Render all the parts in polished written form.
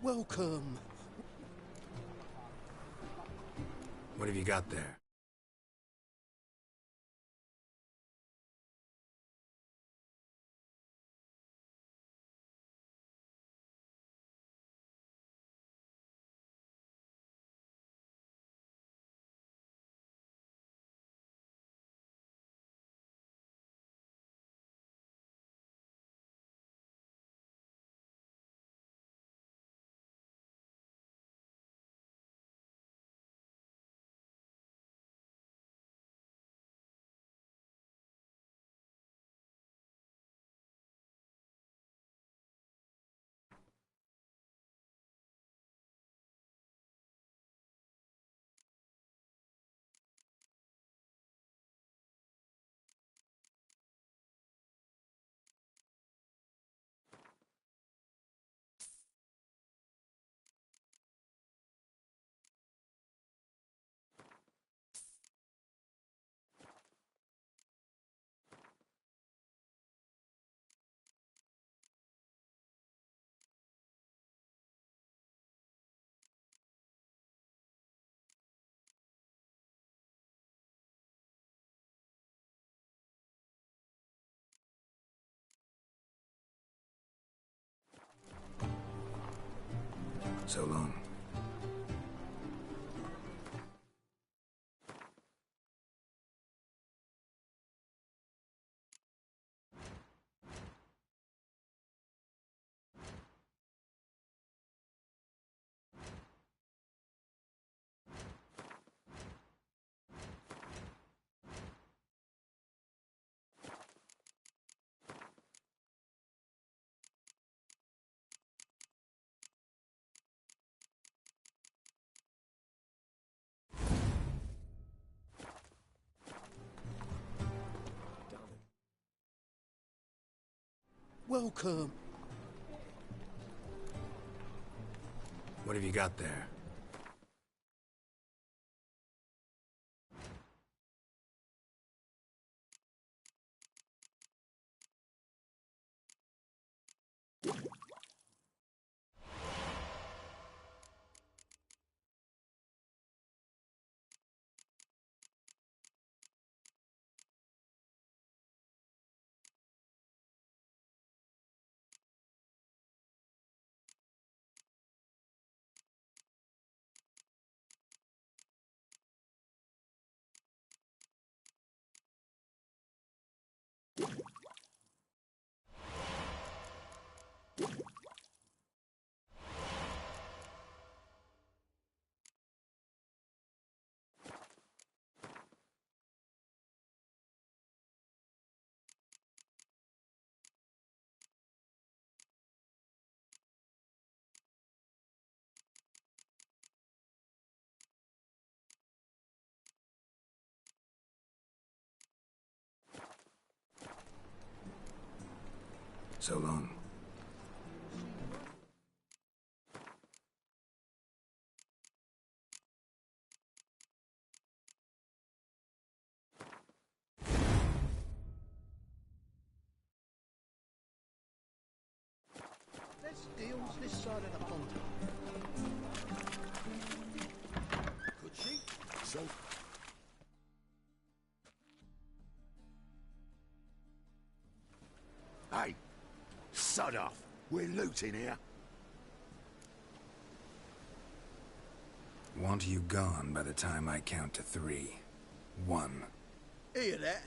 Welcome. What have you got there? So long. Welcome. What have you got there? So long. Let's deal this side of the pond. Could she? So. Hey, sod off. We're looting here. Want you gone by the time I count to 3. 1. Hear that?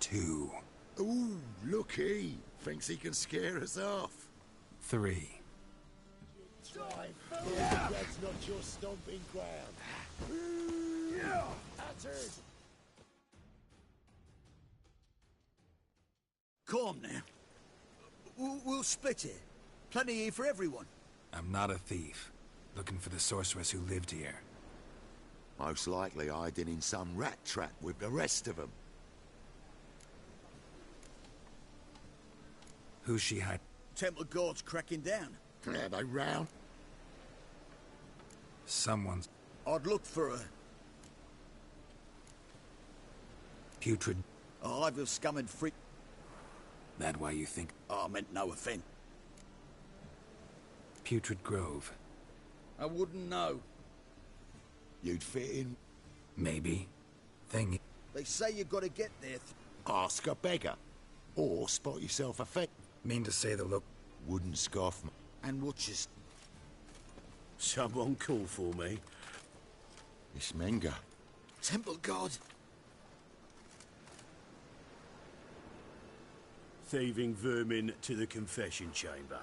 2. Ooh, looky. Thinks he can scare us off. 3. Yeah. That's not your stomping ground. Yeah. Hattered. Calm now. We'll split it. Plenty here for everyone. I'm not a thief. Looking for the sorceress who lived here. Most likely hiding in some rat trap with the rest of them. Who's she hiding? Temple guards cracking down. Are they round? Someone's I'd look for her. putrid. A hive of scum and freak. That why you think I meant no offence. Putrid Grove? I wouldn't know. You'd fit in. Maybe. Thing They say you gotta get there. Ask a beggar. Or spot yourself a fake. mean to say the look. Wouldn't scoff. And watches. Someone call for me. It's Menga. Temple God. Thieving vermin to the confession chamber.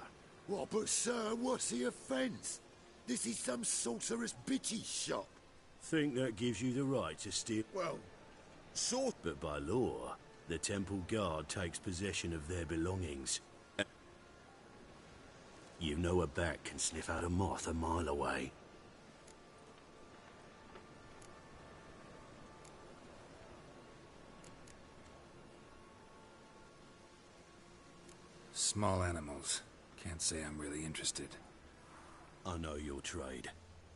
What, but sir, what's the offence? This is some sorcerer's bitchy shop. Think that gives you the right to steal. Well, sort. But by law, the temple guard takes possession of their belongings. You know a bat can sniff out a moth a mile away. Small animals. Can't say I'm really interested. I know your trade.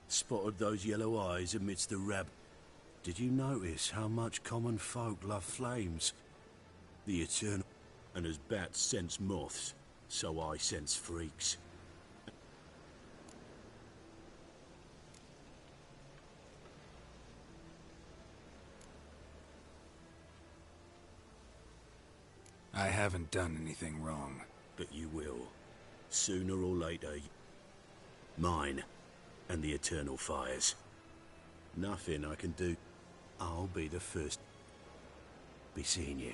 Spotted those yellow eyes amidst the Did you notice how much common folk love flames? The eternal... And as bats sense moths, so I sense freaks. I haven't done anything wrong. But you will. Sooner or later. Mine. And the eternal fires. Nothing I can do. I'll be the first. Be seeing you.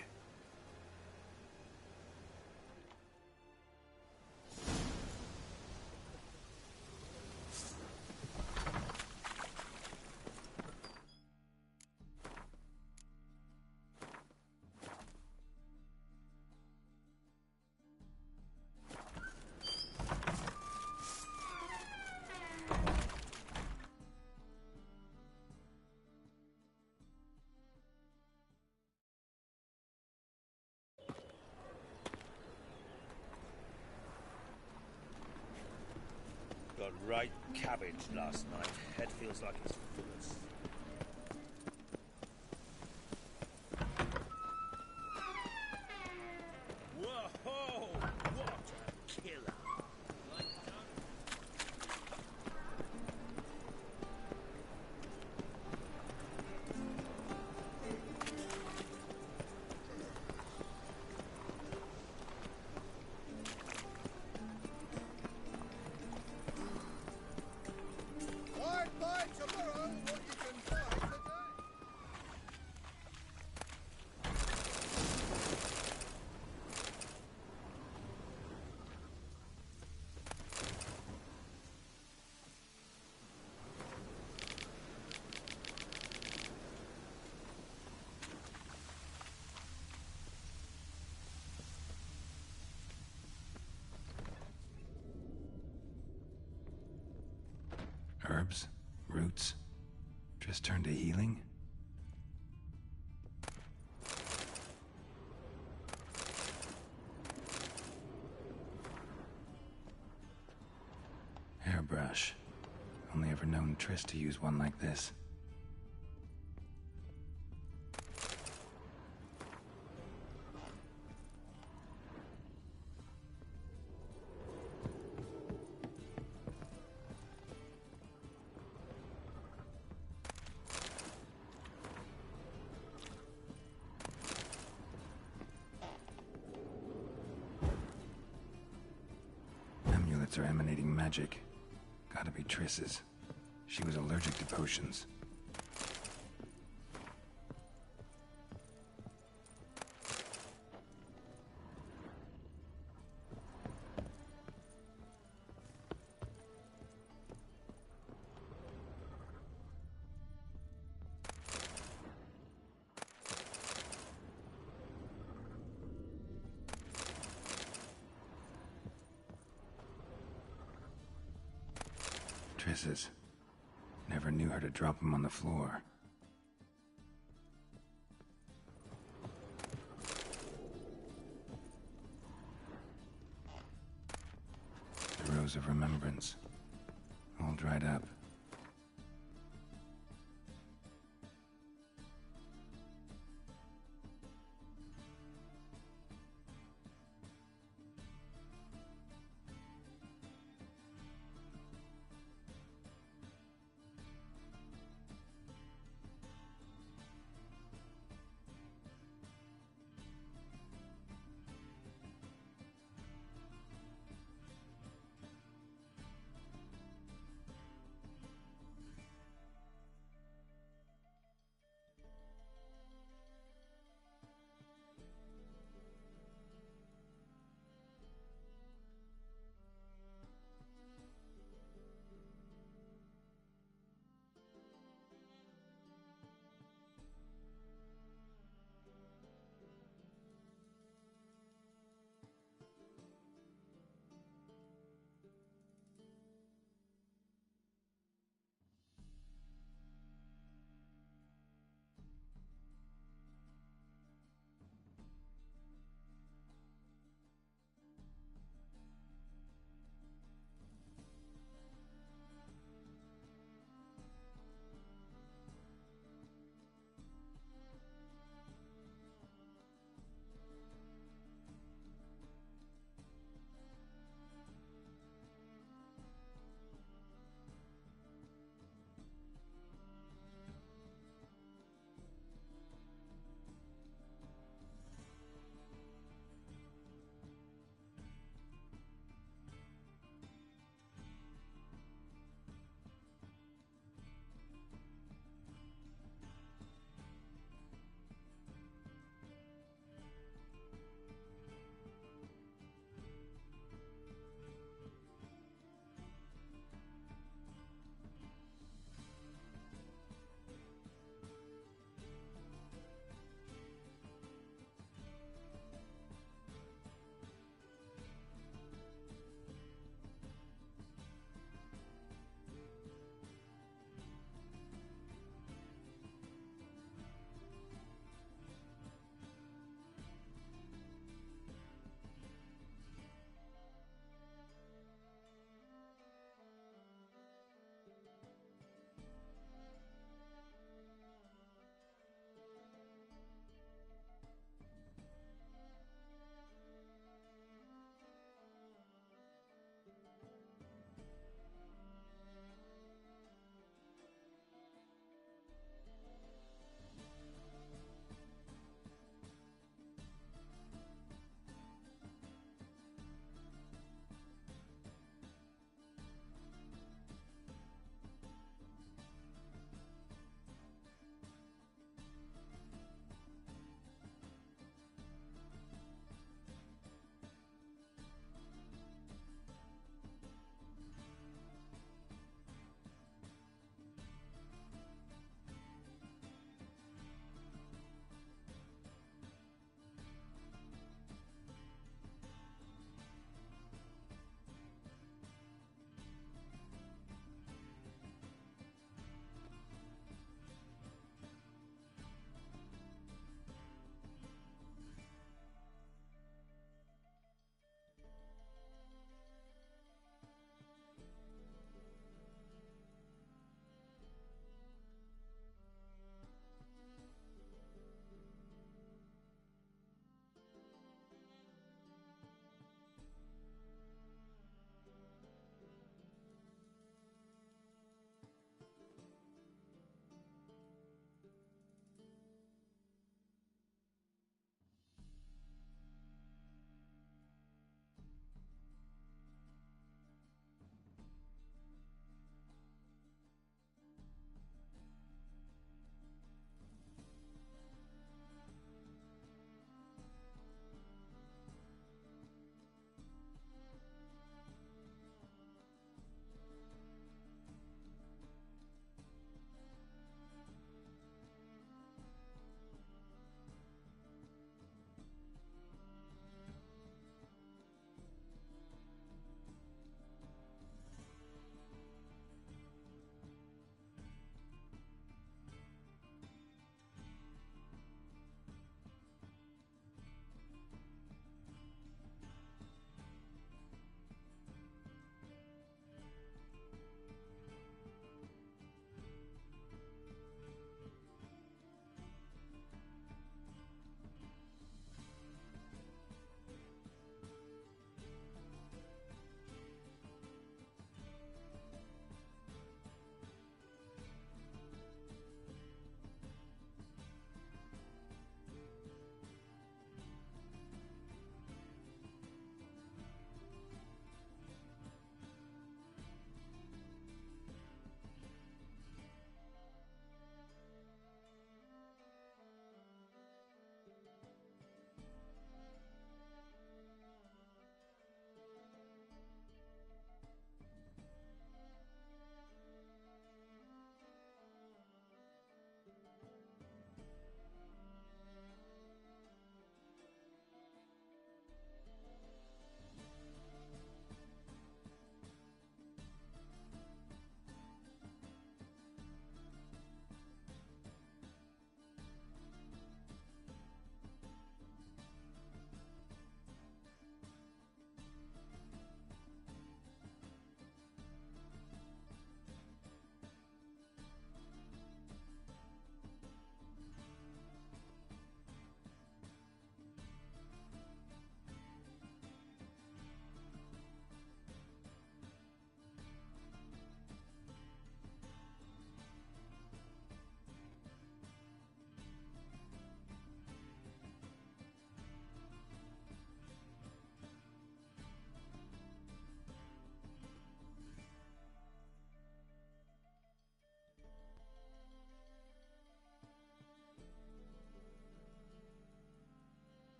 Got right cabbage last night. Head feels like it's full of... Whoa! What a killer! Buy tomorrow what you can buy today. Herbs? Roots? Just turned to healing? Hairbrush. Only ever known Triss to use one like this. Amulets are emanating magic. Gotta be Triss's. She was allergic to potions. Triss's. Never knew her to drop them on the floor. The Rose of Remembrance. All dried up.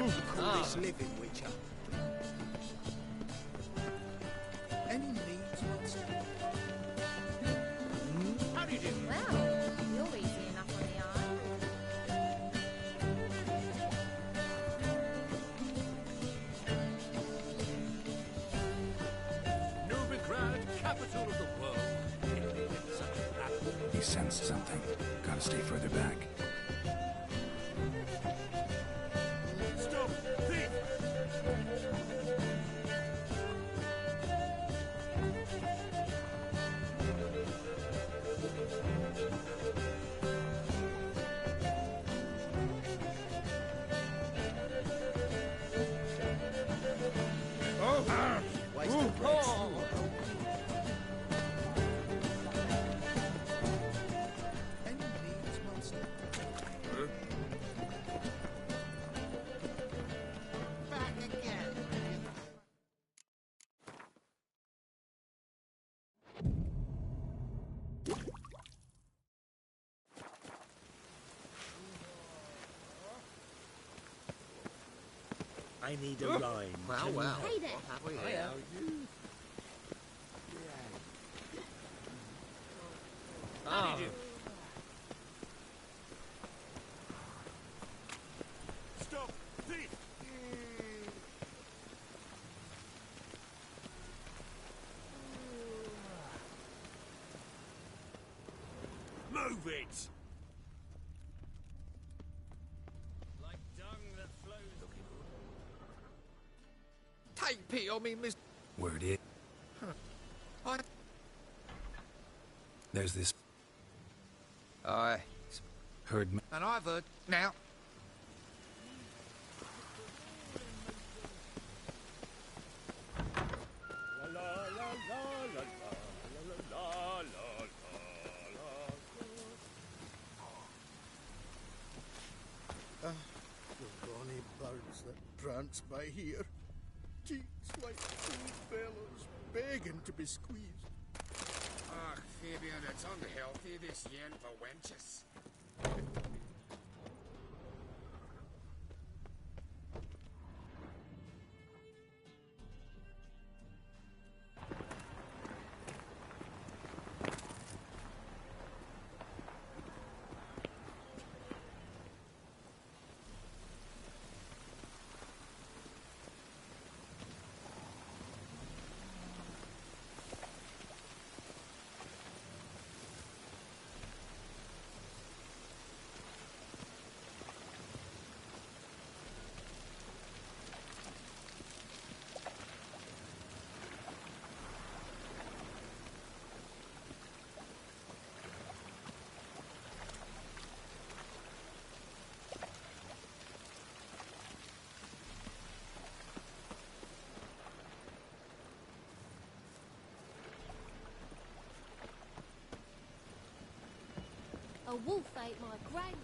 Call this living, Witcher. Any needs, monster? How do you do? Well, you're easy enough on the eye. Novigrad, capital of the world. Such a battle. He sensed something. Gotta stay further back. Stop! Thief! Waste of breath. Any needs, monster? Back again. I need a line. Well, well. Hey there. Have we here? How do you do? Stop! Thief! Move it! Like dung that flows. Take pity on me, Miss. Word is, I... there's this Aye. herd. And I've heard... Now. La la la la la la la la la. The bonny birds that prance by here. Cheeks like two fellows begging to be squeezed. Ach, Fabian, it's unhealthy this yen for wenches. A wolf ate my grain.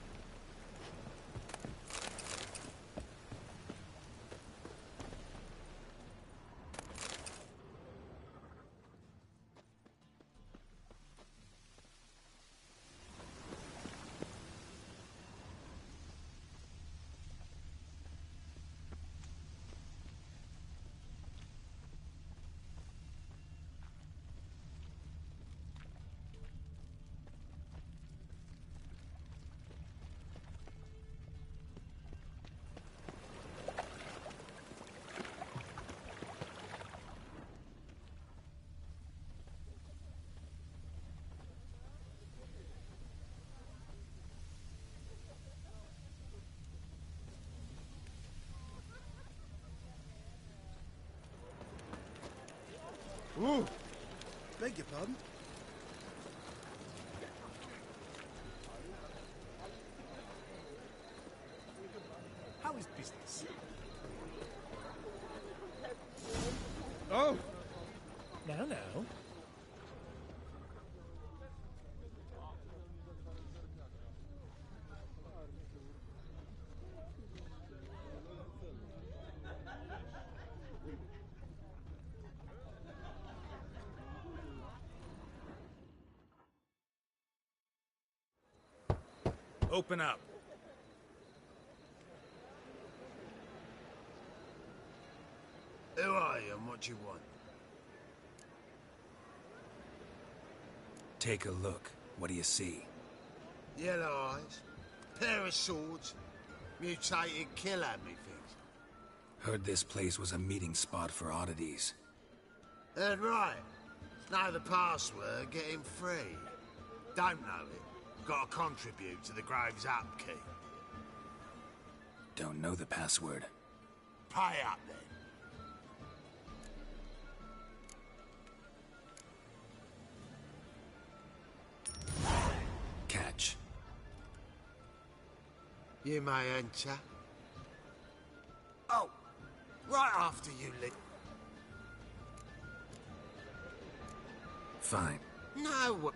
Ooh! Beg your pardon? How is business? Oh! Now, now. Open up. Who are you and what do you want? Take a look. What do you see? Yellow eyes, pair of swords, mutated killer, methinks. Heard this place was a meeting spot for oddities. Heard right. Know the password, get him free. Don't know it. Gotta contribute to the Grove's upkeep. Don't know the password. Pay up then. Catch. You may enter. Oh, right after you leave. Fine. No.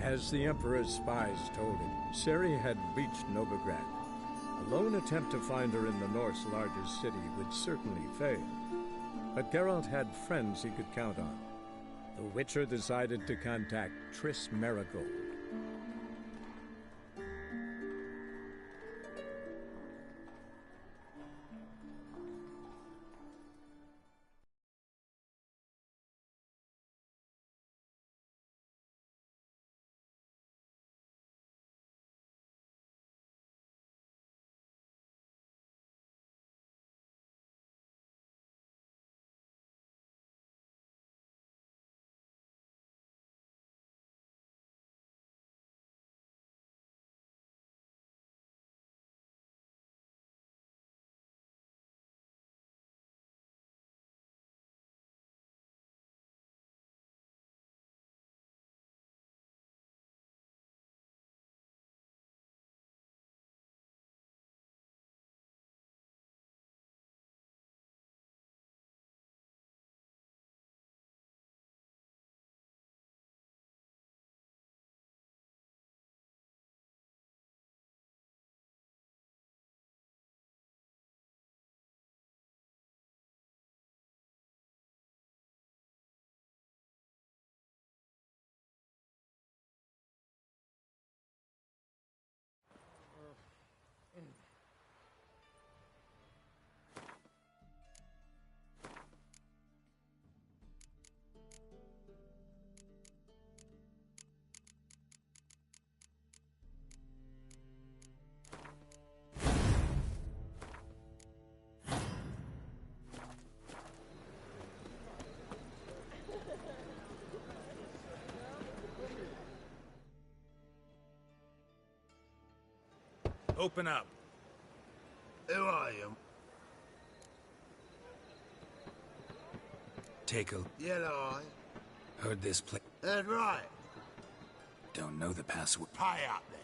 As the Emperor's spies told him, Ciri had reached Novigrad. A lone attempt to find her in the North's largest city would certainly fail. But Geralt had friends he could count on. The Witcher decided to contact Triss Marigold. Open up. Who are you? Take a... Yellow eye. Heard this place... Heard right. Don't know the password. Pay up then.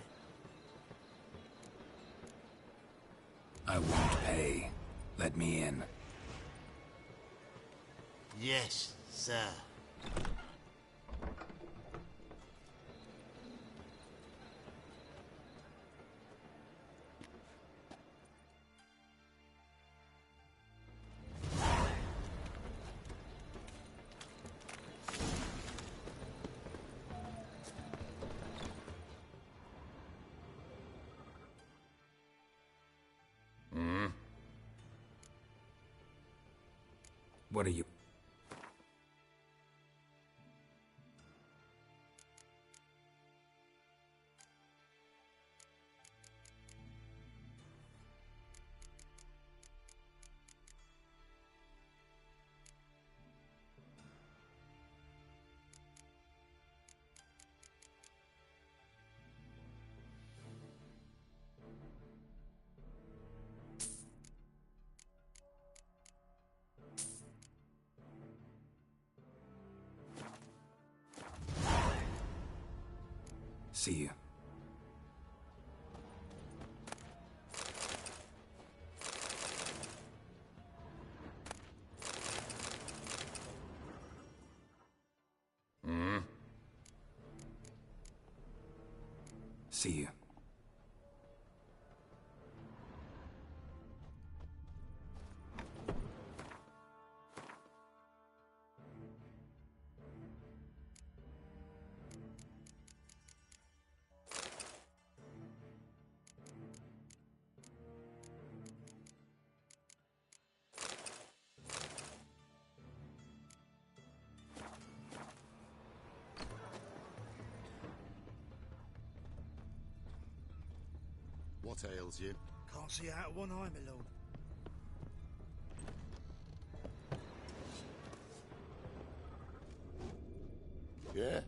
I won't pay. Let me in. Yes, sir. What are you... See you. See you. What ails you? Can't see out of one eye, my lord. Yeah?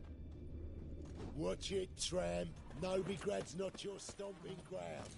Watch it, tramp. Novigrad's not your stomping ground.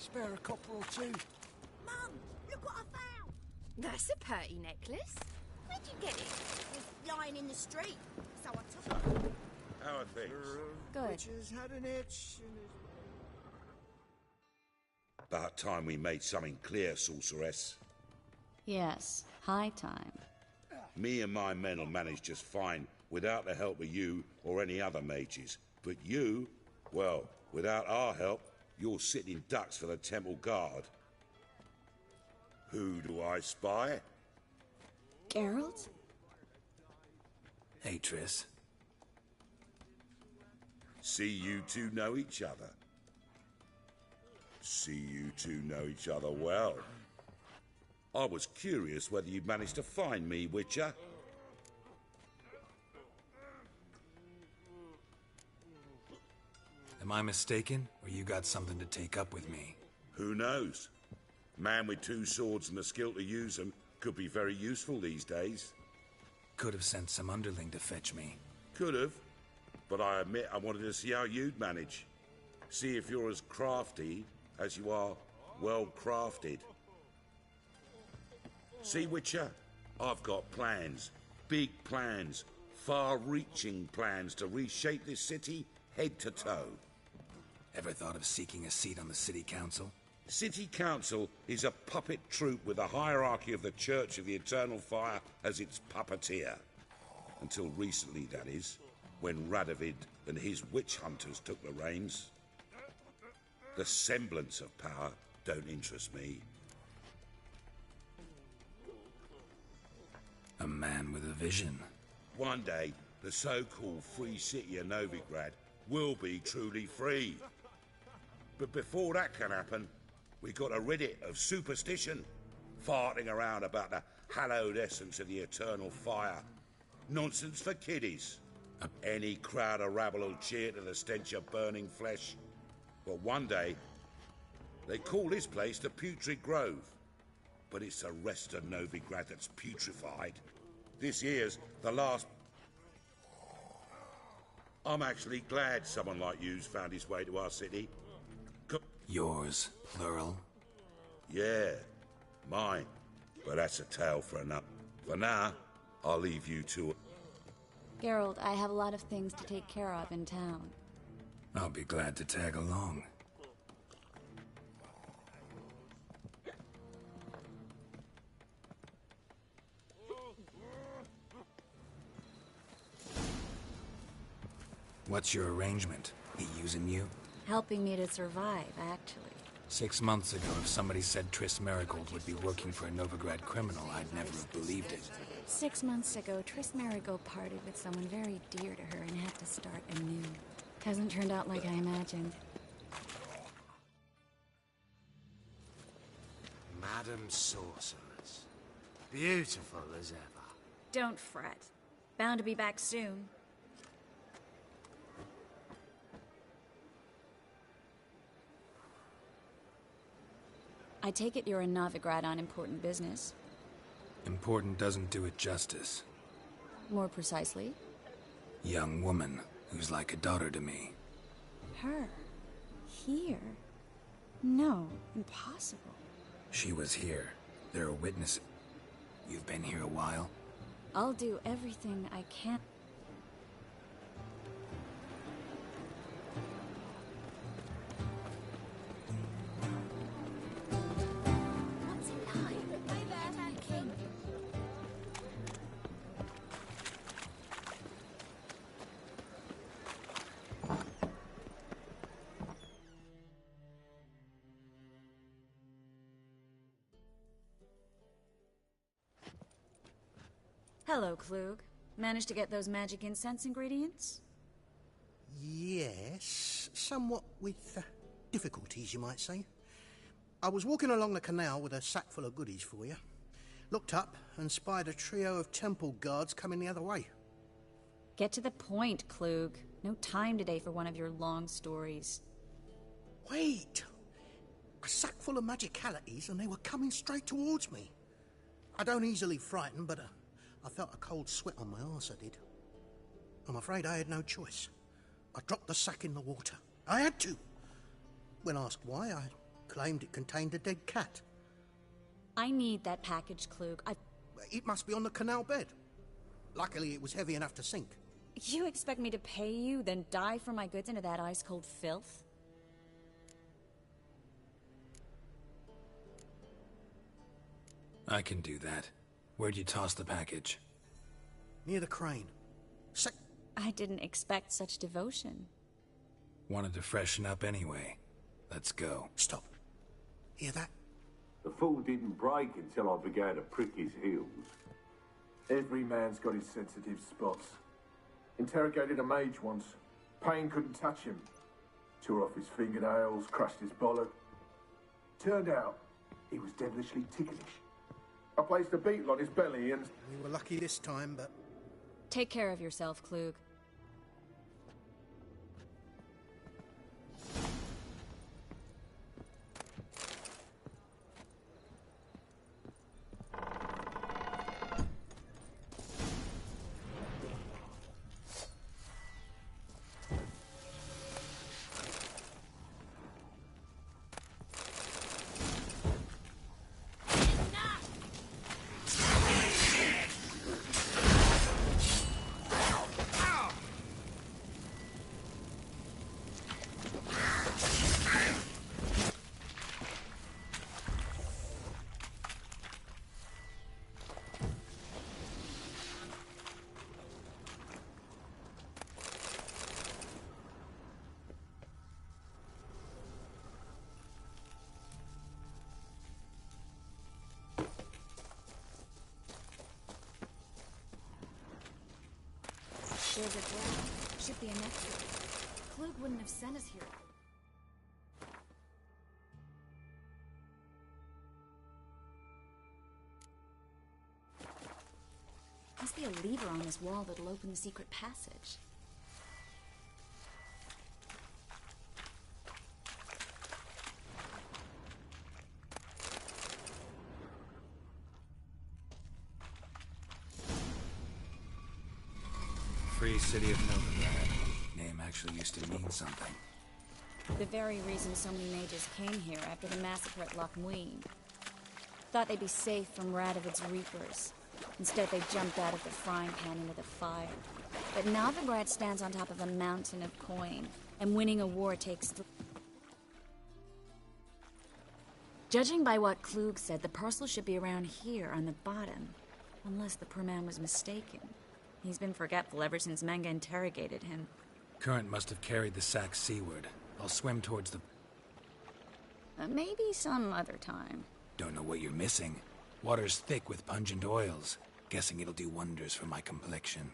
Spare a copper or two. Mum, look what I found. That's a pretty necklace. Where'd you get it? It was lying in the street, so I took it. How are things? Good. Which has had an itch in his... About time we made something clear, sorceress. Yes, high time. Me and my men will manage just fine without the help of you or any other mages. But you, well, without our help, you're sitting ducks for the temple guard. Who do I spy? Geralt? Hey, Triss. See you two know each other. See you two know each other well. I was curious whether you'd managed to find me, Witcher. Am I mistaken, or you got something to take up with me? Who knows? Man with two swords and the skill to use them could be very useful these days. Could have sent some underling to fetch me. Could have, but I admit I wanted to see how you'd manage. See if you're as crafty as you are well-crafted. See, Witcher, I've got plans. Big plans. Far-reaching plans to reshape this city head to toe. Ever thought of seeking a seat on the city council? City Council is a puppet troupe with the hierarchy of the Church of the Eternal Fire as its puppeteer. Until recently, that is, when Radovid and his witch hunters took the reins. The semblance of power don't interest me. A man with a vision. One day, the so-called free city of Novigrad will be truly free. But before that can happen, we got to rid it of superstition, farting around about the hallowed essence of the eternal fire. Nonsense for kiddies. Any crowd of rabble will cheer to the stench of burning flesh. But one day, they call this place the Putrid Grove. But it's the rest of Novigrad that's putrefied. This year's the last... I'm actually glad someone like you's found his way to our city. Yours, plural? Yeah, mine. But that's a tale for another. For now, I'll leave you to it. Geralt, I have a lot of things to take care of in town. I'll be glad to tag along. What's your arrangement? He using you? Helping me to survive, actually. 6 months ago, if somebody said Triss Marigold would be working for a Novigrad criminal, I'd never have believed it. 6 months ago, Triss Marigold parted with someone very dear to her and had to start anew. Hasn't turned out like I imagined. Madam sorcerers. Beautiful as ever. Don't fret. Bound to be back soon. I take it you're in Novigrad on important business. Important doesn't do it justice. More precisely? Young woman who's like a daughter to me. Her? Here? No, impossible. She was here. There are witnesses. You've been here a while? I'll do everything I can. What's in line? Hey there, King. Hello, Klug. Managed to get those magic incense ingredients? Yes, somewhat with difficulties, you might say. I was walking along the canal with a sack full of goodies for you. Looked up and spied a trio of temple guards coming the other way. Get to the point, Klug. No time today for one of your long stories. Wait! A sack full of magicalities and they were coming straight towards me. I don't easily frighten, but I felt a cold sweat on my arse, I did. I'm afraid I had no choice. I dropped the sack in the water. I had to. When asked why, I claimed it contained a dead cat. I need that package, Klug. It must be on the canal bed. Luckily, it was heavy enough to sink. You expect me to pay you, then dive for my goods into that ice-cold filth? I can do that. Where'd you toss the package? Near the crane. I didn't expect such devotion. Wanted to freshen up anyway. Let's go. Stop. Hear that? The fool didn't break until I began to prick his heels. Every man's got his sensitive spots. Interrogated a mage once. Pain couldn't touch him. Tore off his fingernails, crushed his bollock. Turned out, he was devilishly ticklish. I placed a beetle on his belly and... We were lucky this time, but... Take care of yourself, Klug. There's a draft. Should be an exit. Klug wouldn't have sent us here. Must be a lever on this wall that'll open the secret passage. Free City of Novigrad. Name actually used to mean something. The very reason so many mages came here after the massacre at Loch Muin. Thought they'd be safe from Radovid's reapers. Instead, they jumped out of the frying pan into the fire. But Novigrad stands on top of a mountain of coin, and winning a war takes... Judging by what Klug said, the parcel should be around here on the bottom. Unless the poor man was mistaken. He's been forgetful ever since Manga interrogated him. Current must have carried the sack seaward. I'll swim towards the... Maybe some other time. Don't know what you're missing. Water's thick with pungent oils. Guessing it'll do wonders for my complexion.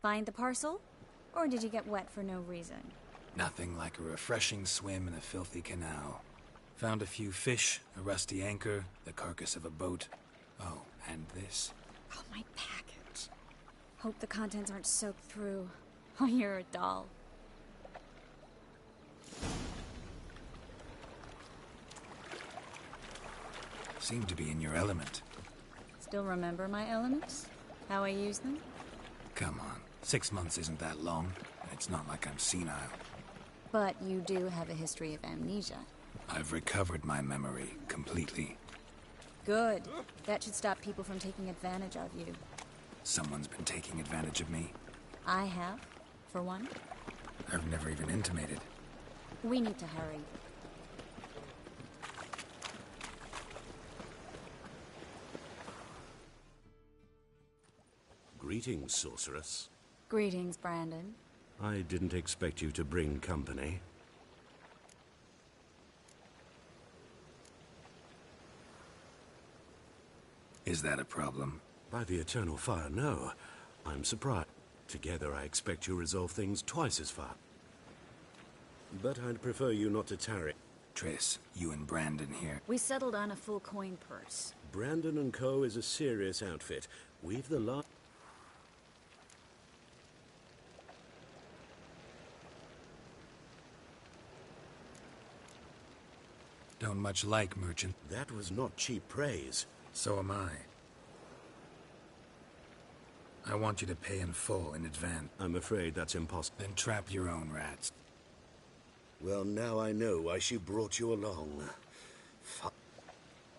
Find the parcel? Or did you get wet for no reason? Nothing like a refreshing swim in a filthy canal. Found a few fish, a rusty anchor, the carcass of a boat. Oh, and this. Oh, my package. Hope the contents aren't soaked through. Oh, you're a doll. Seem to be in your element. Still remember my elements? How I use them? Come on. 6 months isn't that long, and it's not like I'm senile. But you do have a history of amnesia. I've recovered my memory completely. Good. That should stop people from taking advantage of you. Someone's been taking advantage of me. I have, for one. I've never even intimated. We need to hurry. Greetings, sorceress. Greetings, Brandon. I didn't expect you to bring company. Is that a problem? By the eternal fire, no. I'm surprised. Together, I expect you resolve things twice as fast. But I'd prefer you not to tarry. Triss, you and Brandon here. We settled on a full coin purse. Brandon and Co. is a serious outfit. We've the lot. Don't much like merchant. That was not cheap praise. So am I. I want you to pay in full in advance. I'm afraid that's impossible. Then trap your own rats. Well, now I know why she brought you along.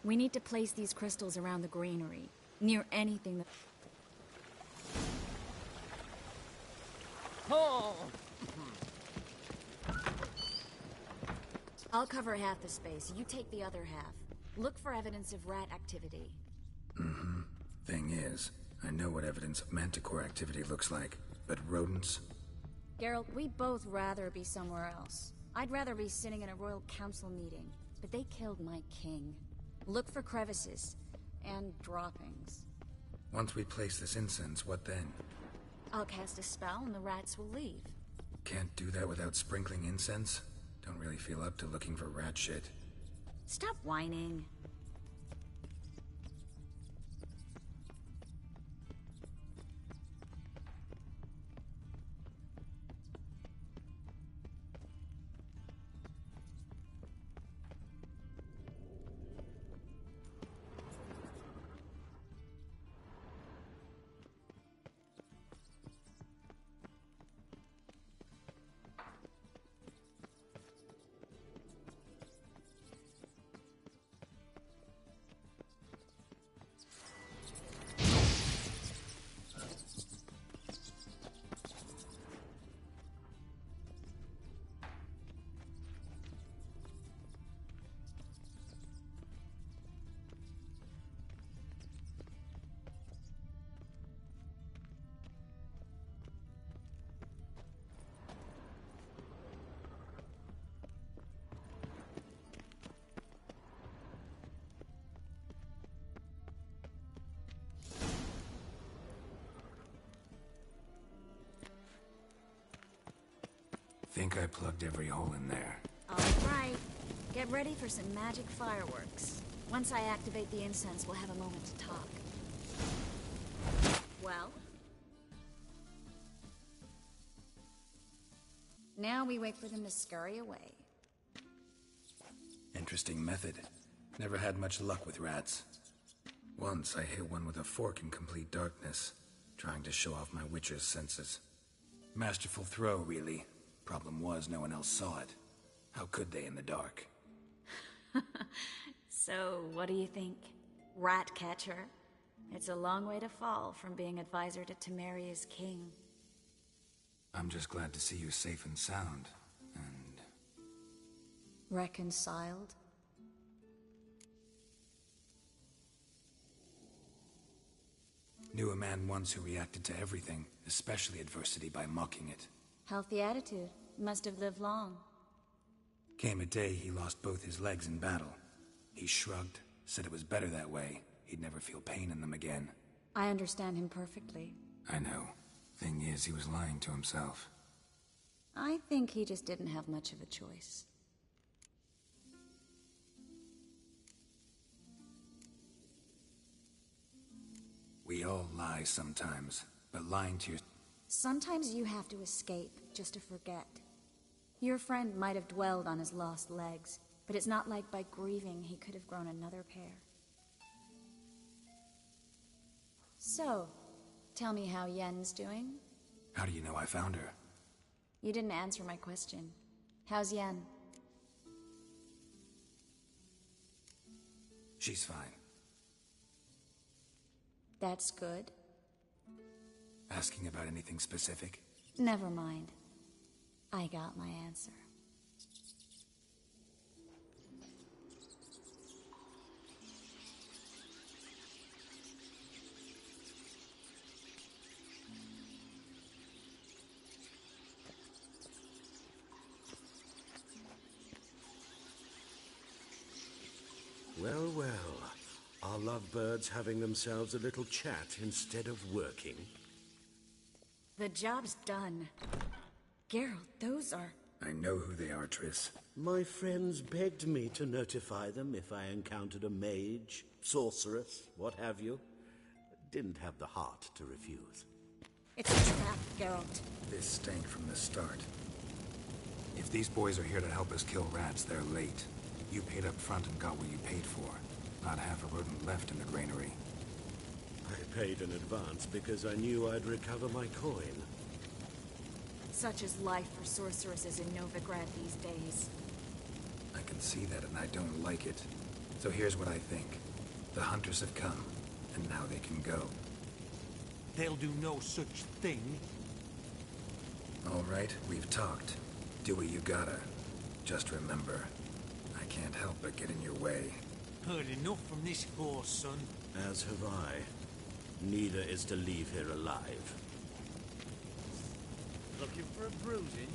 We need to place these crystals around the granary, near anything that... Oh! I'll cover half the space, you take the other half. Look for evidence of rat activity. Mm-hmm. Thing is, I know what evidence of manticore activity looks like, but rodents? Geralt, we'd both rather be somewhere else. I'd rather be sitting in a royal council meeting, but they killed my king. Look for crevices, and droppings. Once we place this incense, what then? I'll cast a spell and the rats will leave. Can't do that without sprinkling incense? Don't really feel up to looking for rat shit. Stop whining. Think I plugged every hole in there. All right. Get ready for some magic fireworks. Once I activate the incense, we'll have a moment to talk. Well? Now we wait for them to scurry away. Interesting method. Never had much luck with rats. Once I hit one with a fork in complete darkness, trying to show off my witcher's senses. Masterful throw, really. Problem was, no one else saw it. How could they in the dark? So, what do you think? Rat catcher? It's a long way to fall from being advisor to Temeria's king. I'm just glad to see you safe and sound, and... Reconciled? Knew a man once who reacted to everything, especially adversity, by mocking it. Healthy attitude. Must have lived long. Came a day he lost both his legs in battle. He shrugged, said it was better that way. He'd never feel pain in them again. I understand him perfectly. I know. Thing is, he was lying to himself. I think he just didn't have much of a choice. We all lie sometimes, but lying to your... Sometimes you have to escape, just to forget. Your friend might have dwelled on his lost legs, but it's not like by grieving he could have grown another pair. So, tell me how Yen's doing? How do you know I found her? You didn't answer my question. How's Yen? She's fine. That's good. Asking about anything specific? Never mind. I got my answer. Well, well. Are lovebirds having themselves a little chat instead of working? The job's done. Geralt, those are... I know who they are, Triss. My friends begged me to notify them if I encountered a mage, sorceress, what have you. Didn't have the heart to refuse. It's a trap, Geralt. This stank from the start. If these boys are here to help us kill rats, they're late. You paid up front and got what you paid for. Not half a rodent left in the granary. I paid in advance because I knew I'd recover my coin. Such is life for sorceresses in Novigrad these days. I can see that and I don't like it. So here's what I think. The hunters have come, and now they can go. They'll do no such thing. All right, we've talked. Do what you gotta. Just remember, I can't help but get in your way. Heard enough from this horse, son. As have I. Neither is to leave here alive. Looking for a bruising?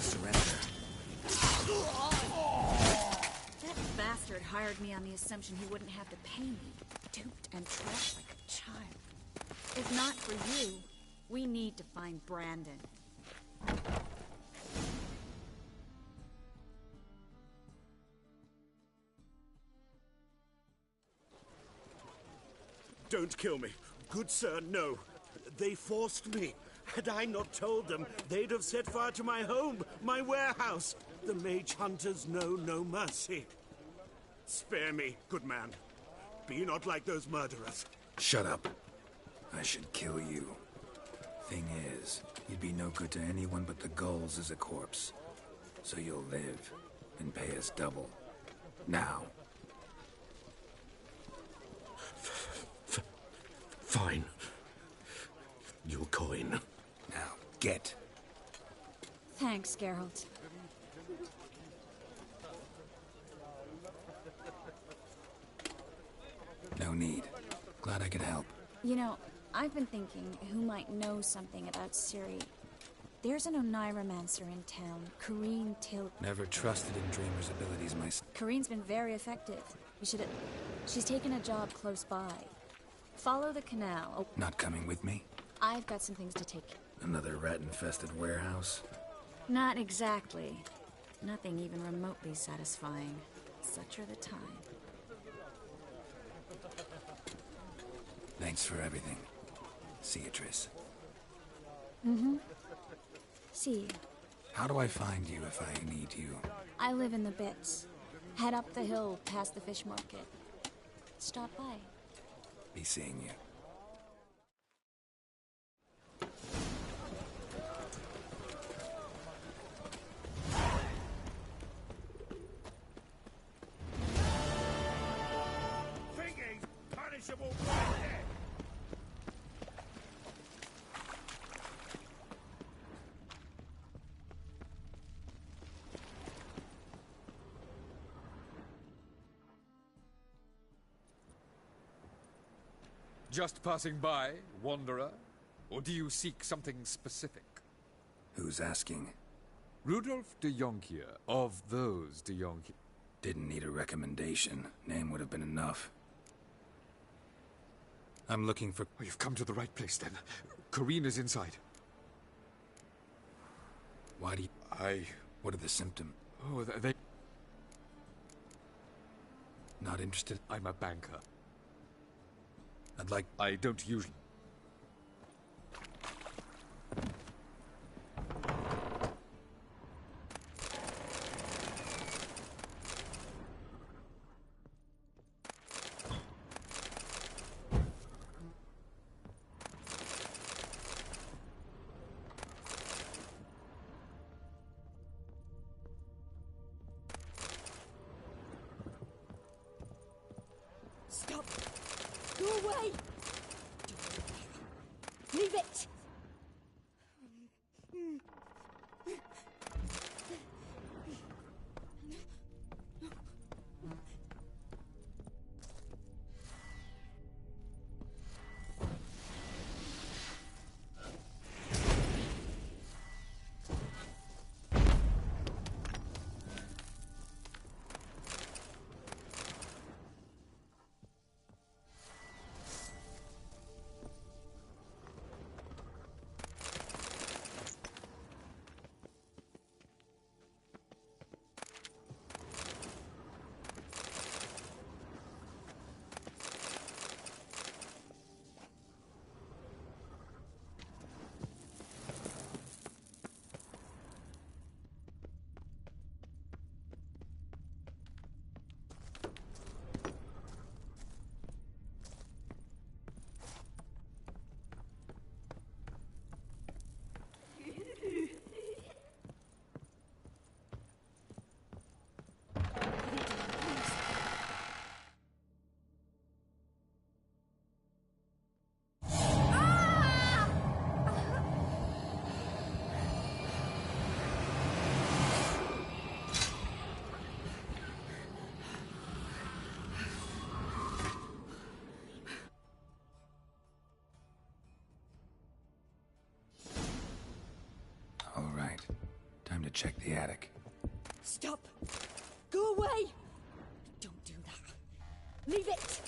Surrender. That bastard hired me on the assumption he wouldn't have to pay me. Duped and trapped like a child. If not for you, we need to find Brandon. Don't kill me. Good sir, no. They forced me. Had I not told them, they'd have set fire to my home, my warehouse. The mage hunters know no mercy. Spare me, good man. Be not like those murderers. Shut up. I should kill you. Thing is, you'd be no good to anyone but the gulls as a corpse. So you'll live and pay us double. Now. Fine. Your coin. Now, get. Thanks, Geralt. No need. Glad I could help. You know, I've been thinking who might know something about Ciri. There's an Oneiromancer in town, Corrine Til... Never trusted in Dreamer's abilities myself. Corrine's been very effective. You should... She's taken a job close by. Follow the canal. Oh, Not coming with me? I've got some things to take. Another rat-infested warehouse? Not exactly. Nothing even remotely satisfying. Such are the times. Thanks for everything. See you, Triss. Mm-hmm. See you. How do I find you if I need you? I live in the Bits. Head up the hill past the fish market. Stop by. Be seeing you. Thinking's punishable right there. Just passing by, wanderer? Or do you seek something specific? Who's asking? Rudolf de Jonkier, of those de Jonkier. Didn't need a recommendation. Name would have been enough. I'm looking for... Oh, you've come to the right place, then. Corrine is inside. Why do you... What are the symptoms? Oh, they... Not interested? I'm a banker. I'd like... I don't usually... Stop! Go away! Leave it! All right. Time to check the attic. Stop! Go away! Don't do that. Leave it!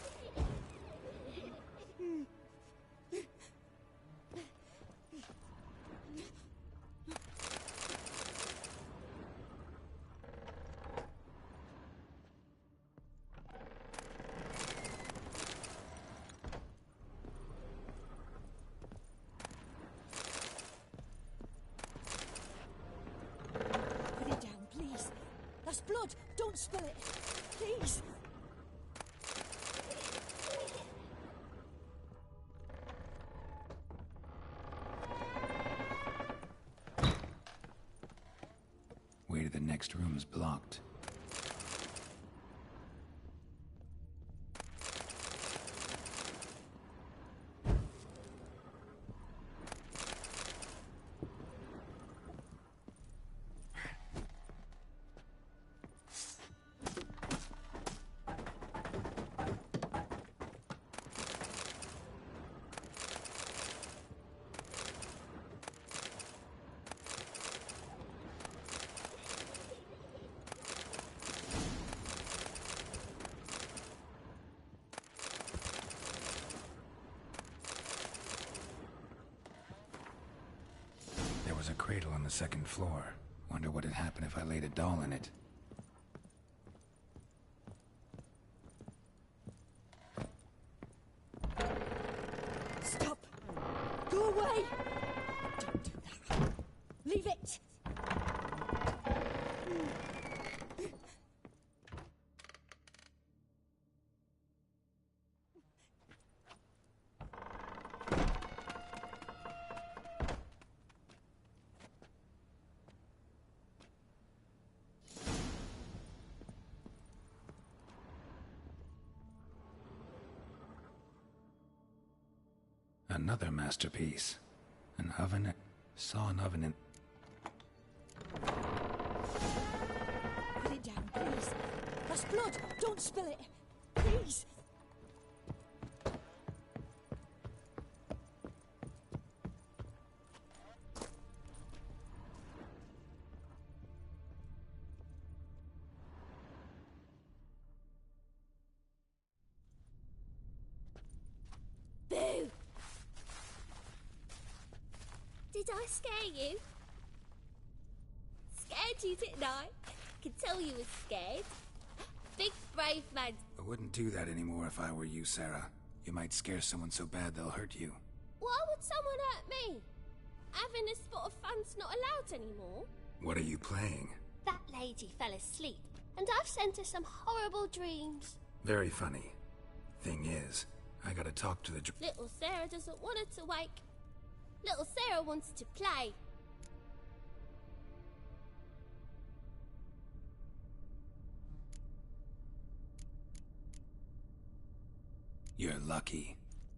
Put it down, please. That's blood. Don't spill it. Please. Way to the next room's blocked. There was a cradle on the second floor. Wonder what'd happen if I laid a doll in it. Stop! Go away! Don't do that. Leave it! Another masterpiece. An oven. Saw an oven in... Put it down, please. That's blood. Don't spill it. Please. Boo! Did I scare you? Scared you, didn't I? Could tell you was scared. Big brave man. I wouldn't do that anymore if I were you, Sarah. You might scare someone so bad they'll hurt you. Why would someone hurt me? Having a spot of fun's not allowed anymore. What are you playing? That lady fell asleep, and I've sent her some horrible dreams. Very funny. Thing is, I gotta talk to the Little Sarah doesn't want her to wake. Little Sarah wants to play. You're lucky.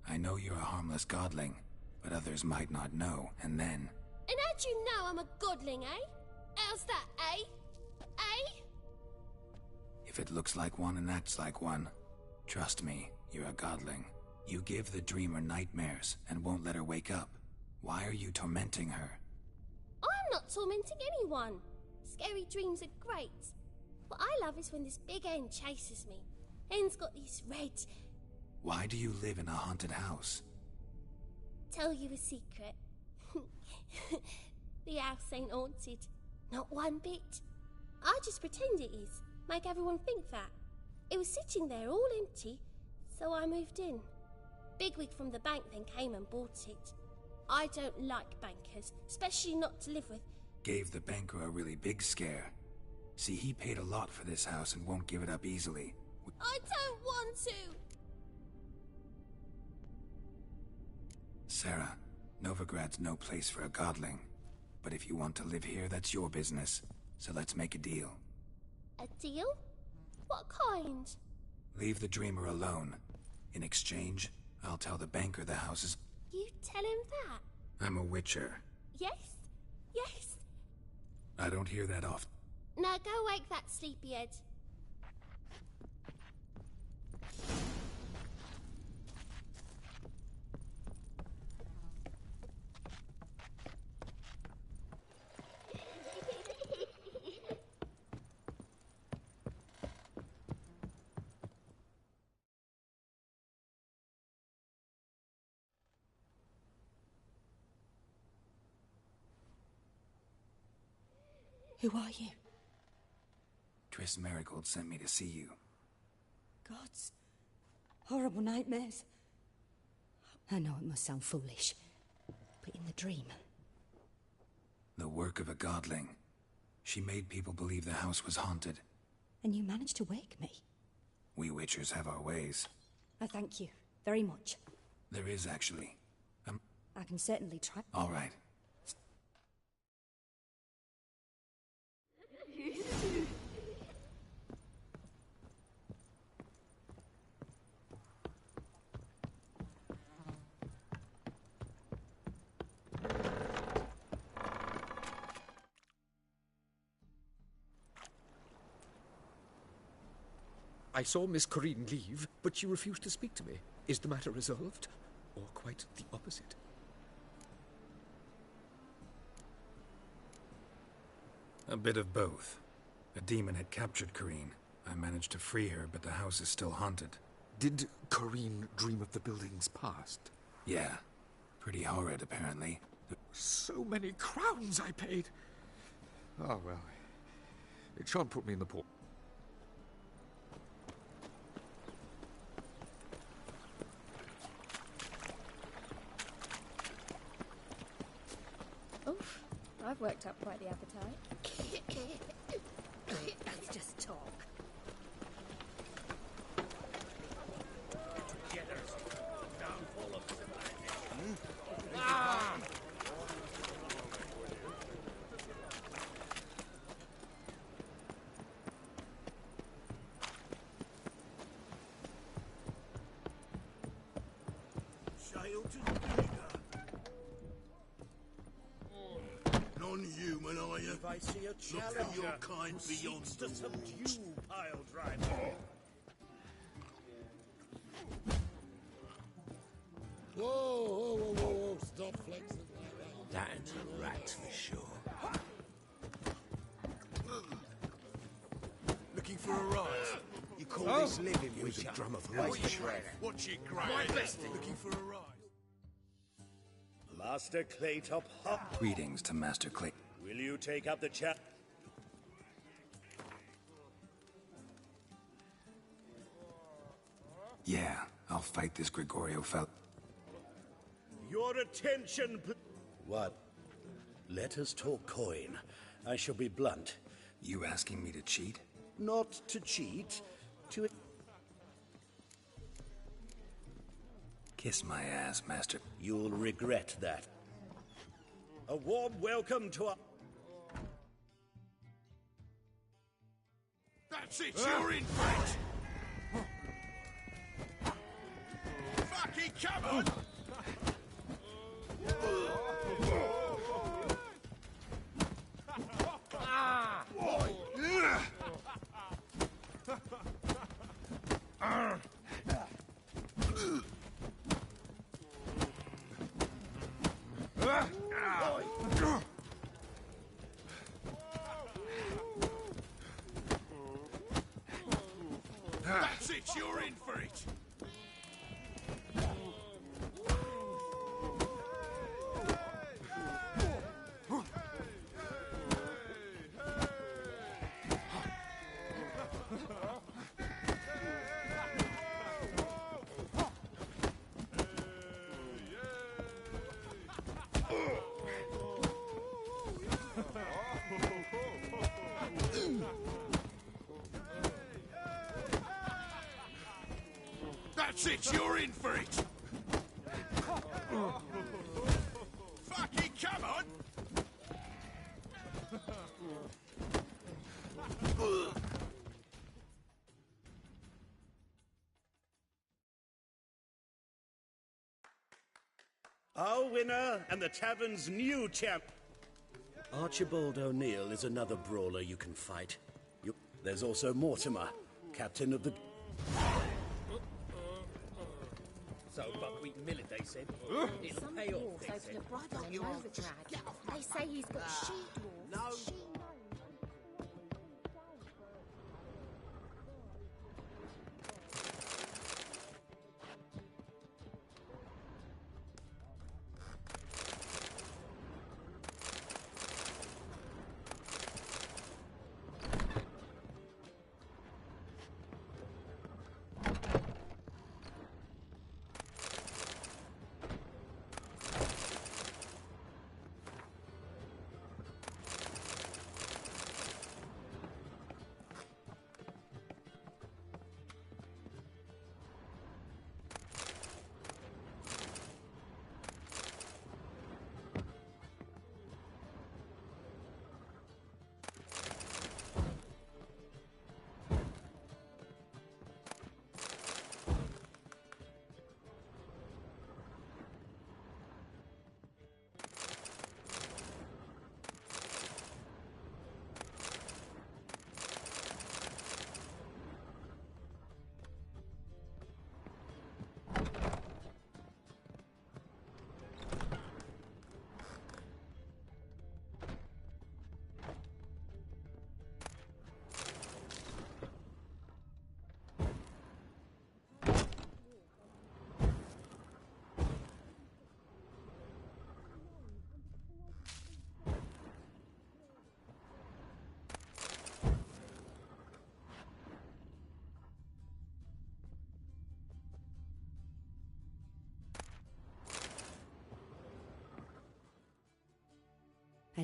I know you're a harmless godling, but others might not know, and then... And how'd you know I'm a godling, eh? How's that, eh? Eh? If it looks like one and acts like one, trust me, you're a godling. You give the dreamer nightmares and won't let her wake up. Why are you tormenting her? I'm not tormenting anyone. Scary dreams are great. What I love is when this big hen chases me. Hen's got these red... Why do you live in a haunted house? Tell you a secret. The house ain't haunted. Not one bit. I just pretend it is. Make everyone think that. It was sitting there all empty, so I moved in. Bigwig from the bank then came and bought it. I don't like bankers, especially not to live with. Gave the banker a really big scare. See, he paid a lot for this house and won't give it up easily. I don't want to! Sarah, Novigrad's no place for a godling. But if you want to live here, that's your business. So let's make a deal. A deal? What kind? Leave the dreamer alone. In exchange, I'll tell the banker the house is... You tell him that? I'm a witcher. Yes? Yes? I don't hear that often. Now go wake that sleepyhead. Who are you? Triss Marigold sent me to see you. Gods. Horrible nightmares. I know it must sound foolish, but in the dream... The work of a godling. She made people believe the house was haunted. And you managed to wake me. We witchers have our ways. I thank you very much. There is, actually. I can certainly try. All right. I saw Miss Corinne leave, but she refused to speak to me. Is the matter resolved? Or quite the opposite? A bit of both. A demon had captured Corinne. I managed to free her, but the house is still haunted. Did Corinne dream of the building's past? Yeah. Pretty horrid, apparently. So many crowns I paid! Oh, well. It shan't put me in the poor... Oof, I've worked up quite the appetite. Let's just talk. Non-human, are you? If I see a Look challenger at your kind who beyond seeks the to subdue walls. pile driver. Whoa, whoa, whoa, whoa, whoa, stop flexing like that. That's a rat for sure. Looking for a rise? You call all this living with you? drum of What's your grade? My bestie. Looking for a rise. Master Claytop Hop. Greetings to Master Clay. Will you take up the chat? Yeah, I'll fight this Gregorio fella. Your attention, What? Let us talk coin. I shall be blunt. You asking me to cheat? Not to cheat, to... Kiss my ass, Master. You'll regret that. A warm welcome to our... That's it, you're in for it! Fucking come on! That's it, you're in for it! That's it, you're in for it! Fucking come on! Our winner and the tavern's new champ. Archibald O'Neill is another brawler you can fight. There's also Mortimer, captain of the... So Buckwheat Millet, they said. It'll Some pay off, dwarves they open said. a brothel in Overdrag. They say he's got she-dwarves. No.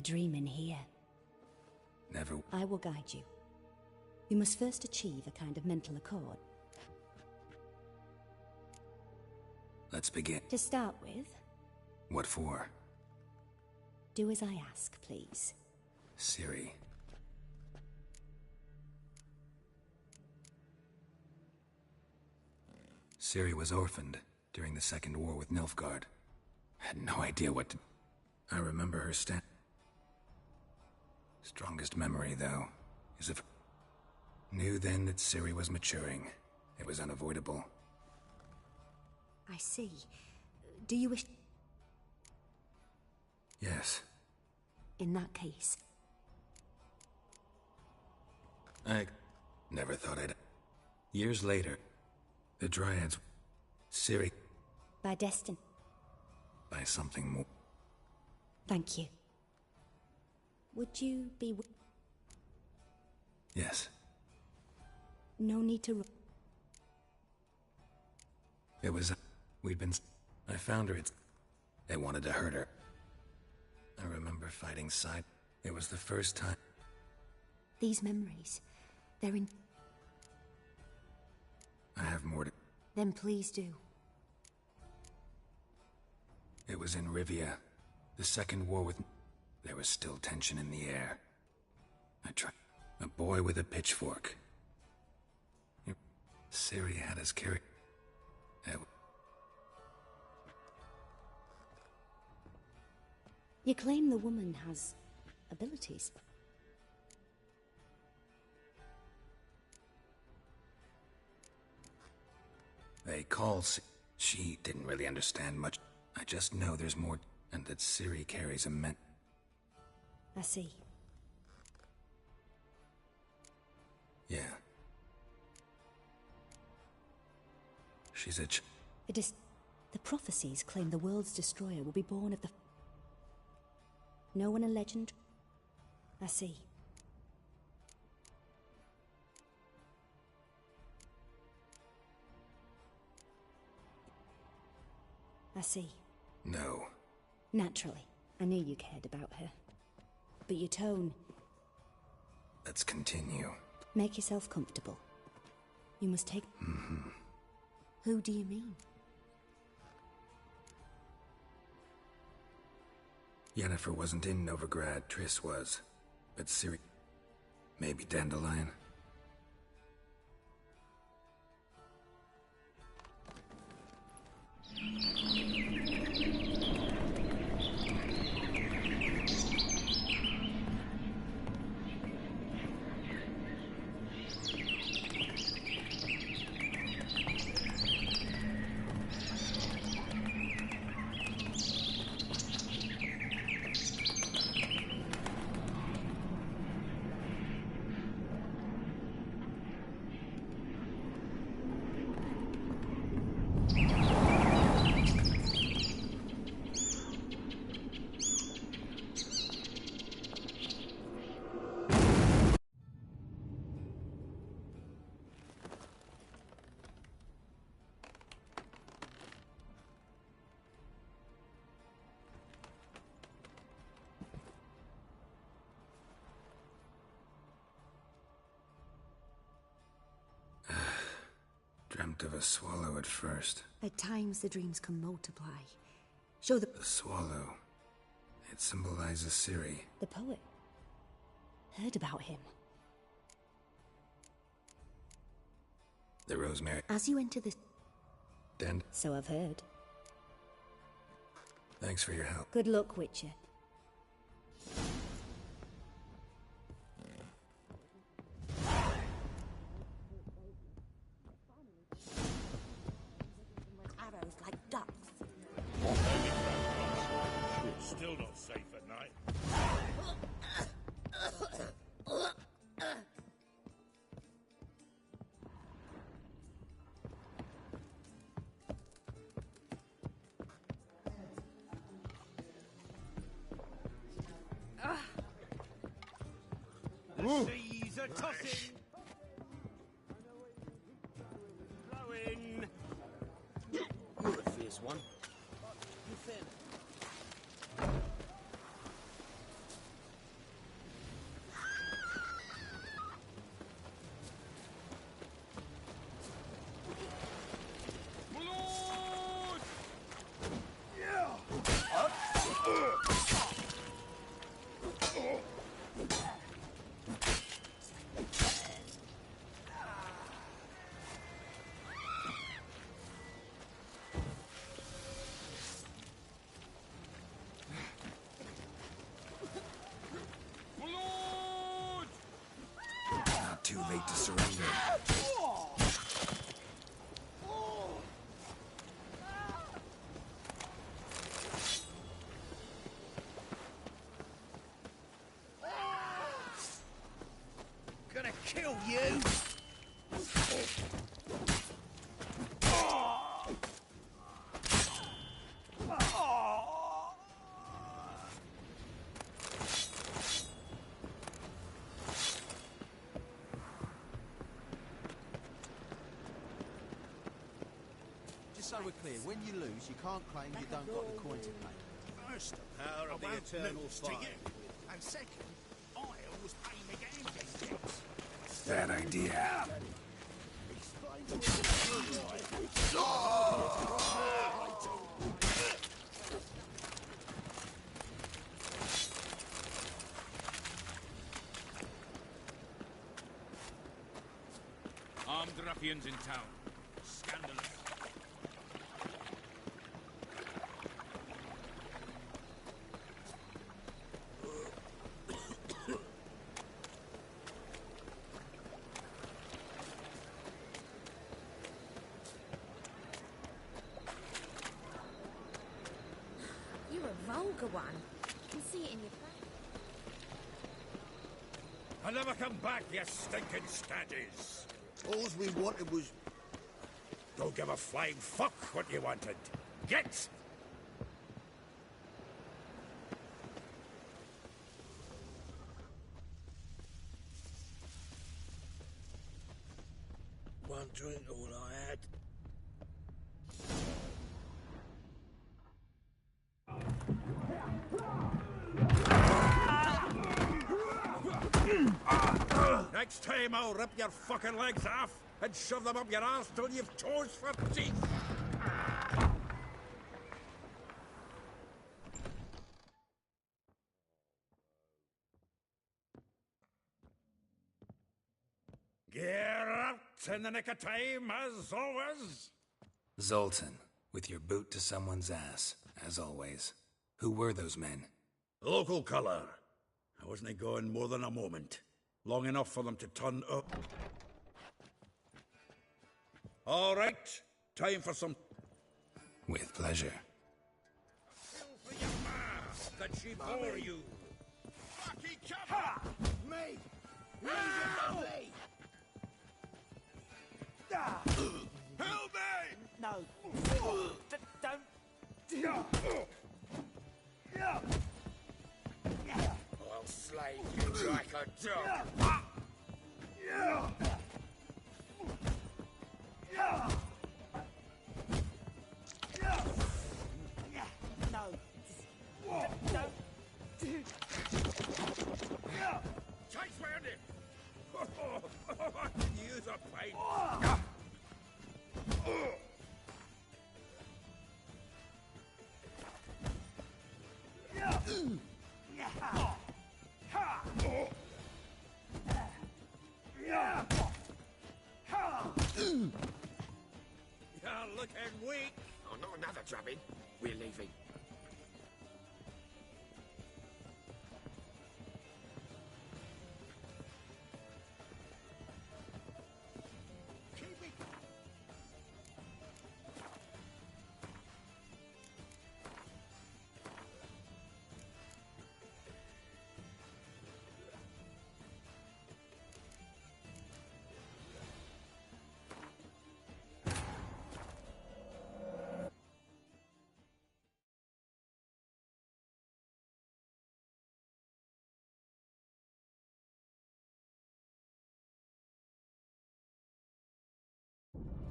A dream in here. Never. I will guide you. You must first achieve a kind of mental accord. Let's begin. To start with, What for? do as I ask, please. Ciri. Ciri was orphaned during the Second War with Nilfgaard. Had no idea what to... I remember her strongest memory, though, is of... Knew then that Ciri was maturing. It was unavoidable. I see. Do you wish... Yes. In that case, I never thought I'd... Years later, the Dryads... Ciri... By Destin. By something more. Thank you. Would you be... Yes. No need to... It was... We'd been... I found her. They wanted to hurt her. I remember fighting side. It was the first time... These memories, they're in... I have more to... Then please do. It was in Rivia. The second war with... There was still tension in the air. I tried... A boy with a pitchfork. Ciri had us carry... You claim the woman has abilities. They call... She didn't really understand much. I just know there's more... And that Ciri carries a men... I see. Yeah. She's a The prophecies claim the world's destroyer will be born of the... No one a legend? I see. I see. No. Naturally. I knew you cared about her. But your tone... Let's continue. Make yourself comfortable. You must take... Who do you mean? Yennefer wasn't in Novigrad, Triss was. But Ciri... Maybe Dandelion? Dreamt of a swallow at first. At times the dreams can multiply. Show the swallow. It symbolizes Ciri. The poet. Heard about him. The rosemary. As you enter the... Den. So I've heard. Thanks for your help. Good luck, Witcher. Arrows like ducks. Still not safe at night. The seas are tossing. Blowing. You're a fierce one. You fair. Not too late to surrender. Gonna kill you! so we're clear, when you lose, you can't claim you don't got the coin to pay. First, Power of I the won't eternal lose to fire. you. And second, I always pay my gambling debts. Bad idea. Armed ruffians in town. Scandalous. You're a vulgar one. I can see it in your face. I never come back, you stinking stanties. All we wanted was... Don't give a flying fuck what you wanted. Get! One drink, all I had. Next time I'll rip your fucking legs off and shove them up your arse till you've toes for teeth. Gear out in the nick of time, as always. Zoltan, with your boot to someone's ass, as always. Who were those men? Local colour. I wasn't going more than a moment. Long enough for them to turn up. All right, time for some... With pleasure. For your ma, that she bore you. Fucking cover! Me! Leave it to me! Help me! No. Don't. I'll slay you like a dog. No. Don't. Chase round it! I can use a pain. You're looking weak. Oh, not another drubbing. We're leaving.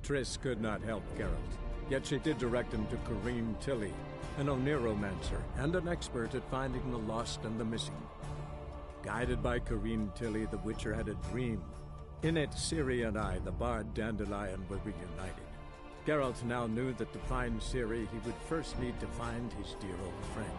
Triss could not help Geralt, yet she did direct him to Corrine Tilly, an Oniromancer and an expert at finding the lost and the missing. Guided by Corrine Tilly, the Witcher had a dream. In it, Ciri and I, the bard Dandelion, were reunited. Geralt now knew that to find Ciri, he would first need to find his dear old friend.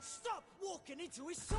Stop walking into his soul!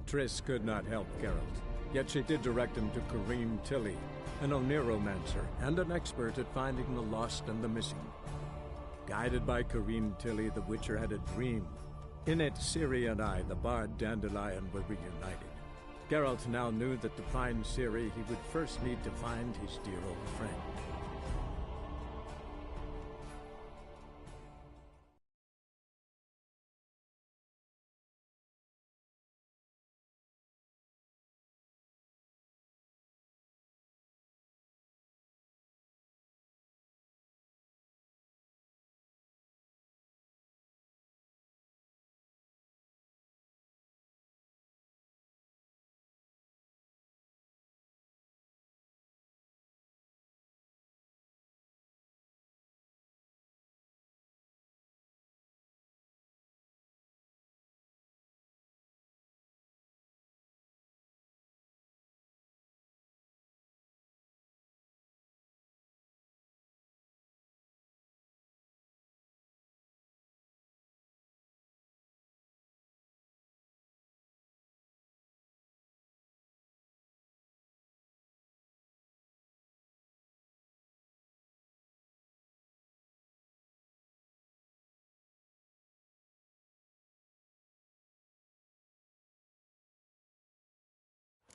Triss could not help Geralt, yet she did direct him to Corrine Tilly, an Oneromancer and an expert at finding the lost and the missing. Guided by Corrine Tilly, the Witcher had a dream. In it, Ciri and I, the bard Dandelion, were reunited. Geralt now knew that to find Ciri, he would first need to find his dear old friend.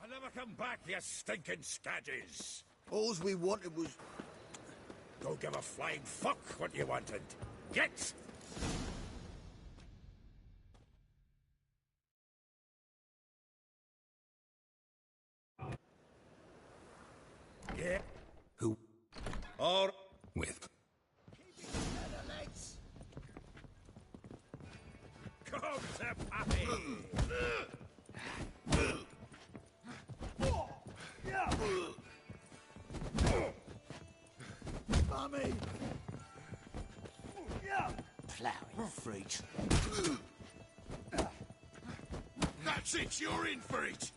I'll never come back, you stinking scadges! All we wanted was... Don't give a flying fuck what you wanted. Get! Yeah. Who? Or... With? Come to Pappy! Mummy! Plowing freak. That's it, you're in for it!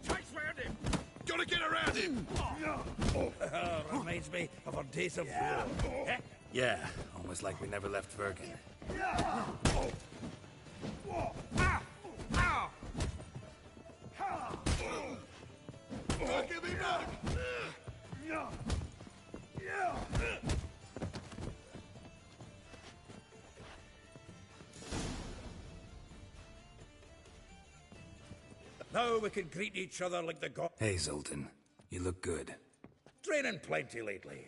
Tight round him! Gotta get around him! Reminds me of our days of war. Yeah, almost like we never left Vergen. Give me back! Now we can greet each other like the god. Hey, Zoltan. You look good. Training plenty lately.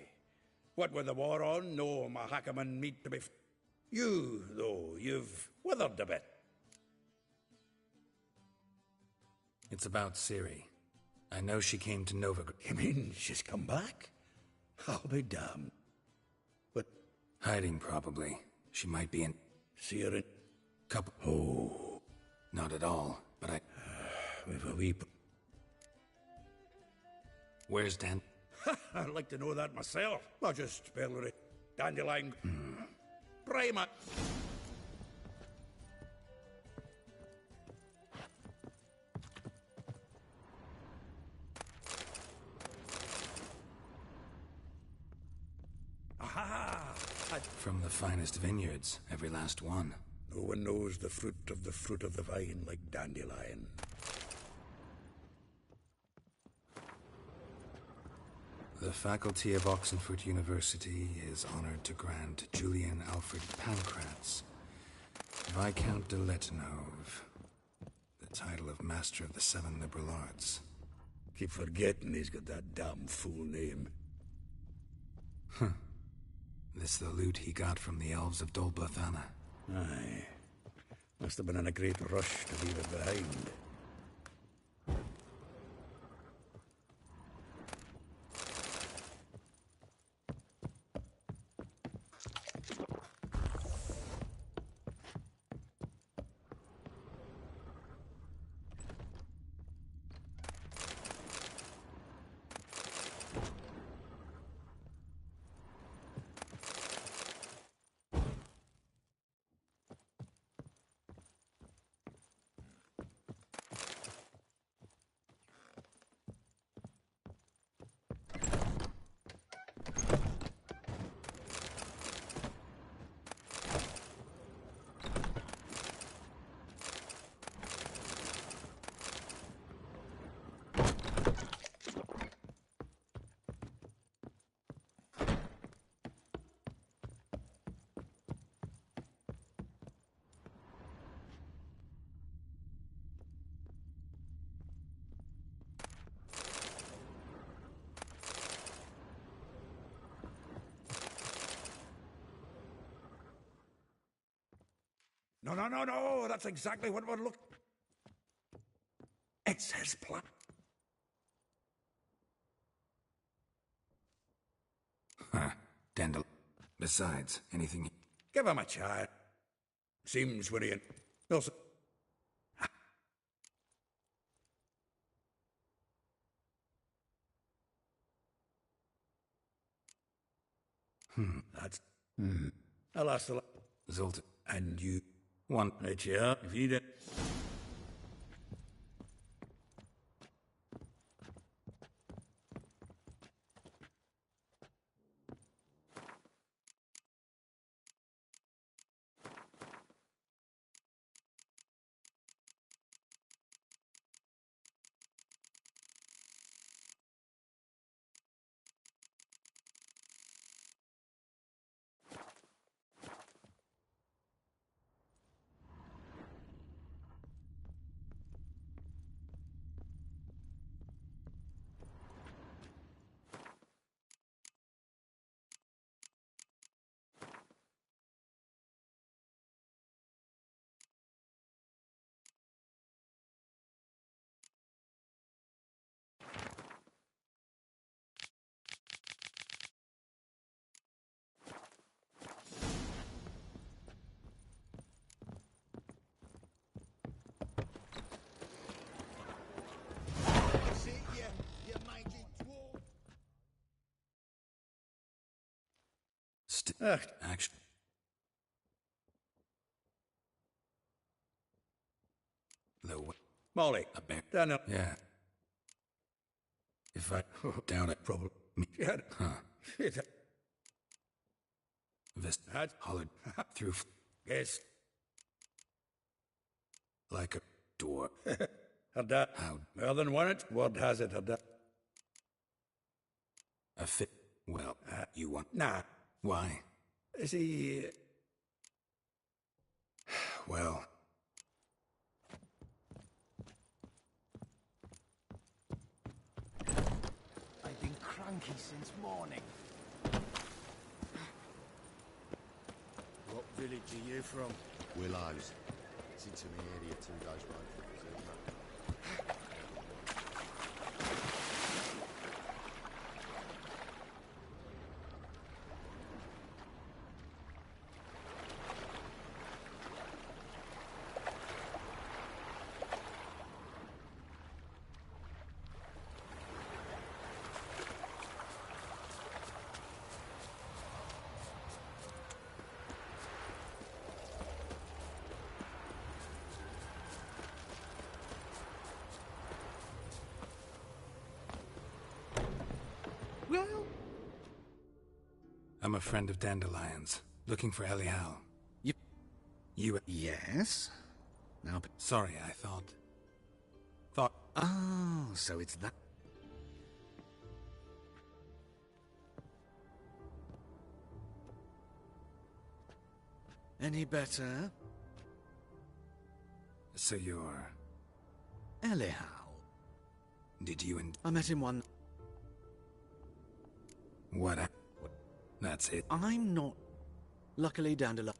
What with the war on, no Mahakaman meat to be... You, though, you've withered a bit. It's about Ciri. I know she came to Novigrad. You mean she's come back? I'll be damned. But... Hiding, probably. She might be in... See her in... Couple... Oh. Not at all, but I... We've a wee... Where's Dan? I'd like to know that myself. I'll just spell it. Dandelion. Prima. Aha! From the finest vineyards, every last one. No one knows the fruit of the vine like Dandelion. The faculty of Oxenford University is honored to grant Julian Alfred Pancratz, Viscount de Letenhove, the title of Master of the Seven Liberal Arts. Keep forgetting he's got that damn fool name. Huh. This the loot he got from the elves of Dol Blathanna. Aye. Must have been in a great rush to leave it behind. No, no, no, no. That's exactly what we're looking. It says plan. Huh. Dandel. Besides, anything... Give him a chance. Seems we're in. Also... That's... Alas, the... Zoltan. And you... Want... Right, yeah, if you did... Action. Low. Molly. A bear. Daniel. Yeah. If I doubt it, Probably. Huh. It... Vest. Had... Hollered. Through. Yes. Like a door. Had that... How? More than one it? What has it? Had that... A fit. Well, you want... Nah. Why? Is he... Well... I've been cranky since morning. What village are you from? Willows. It's into my area 2 days road from Brazil. Well, I'm a friend of Dandelion's. Looking for Ellie Howe. You... You... Yes? Now... Sorry, I thought... Oh, so it's that... Any better? So you're... Ellie Howe. Did you and... I met him one... What? That's it. I'm not... Luckily, Dandelion...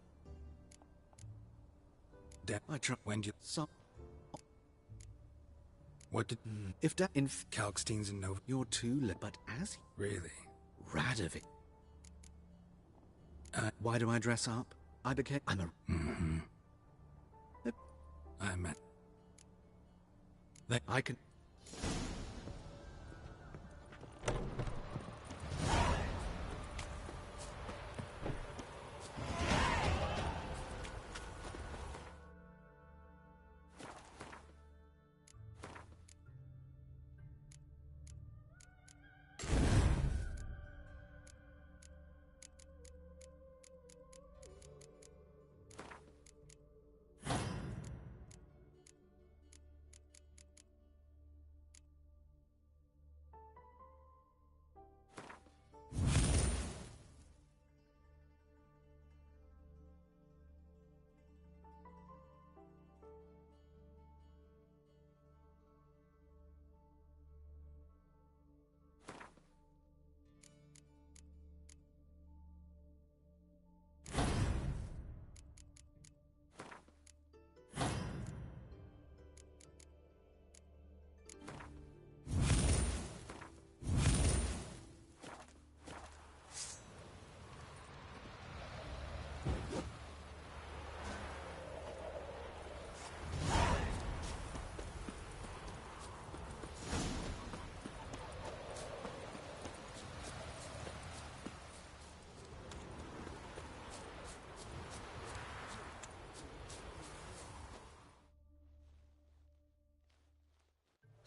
I try... When you... Some... What did... If that... In... Kalkstein's and Nova... You're too late, but as... Really? Radovic. Why do I dress up? I became... I'm a... Mm-hmm. I meant... I can...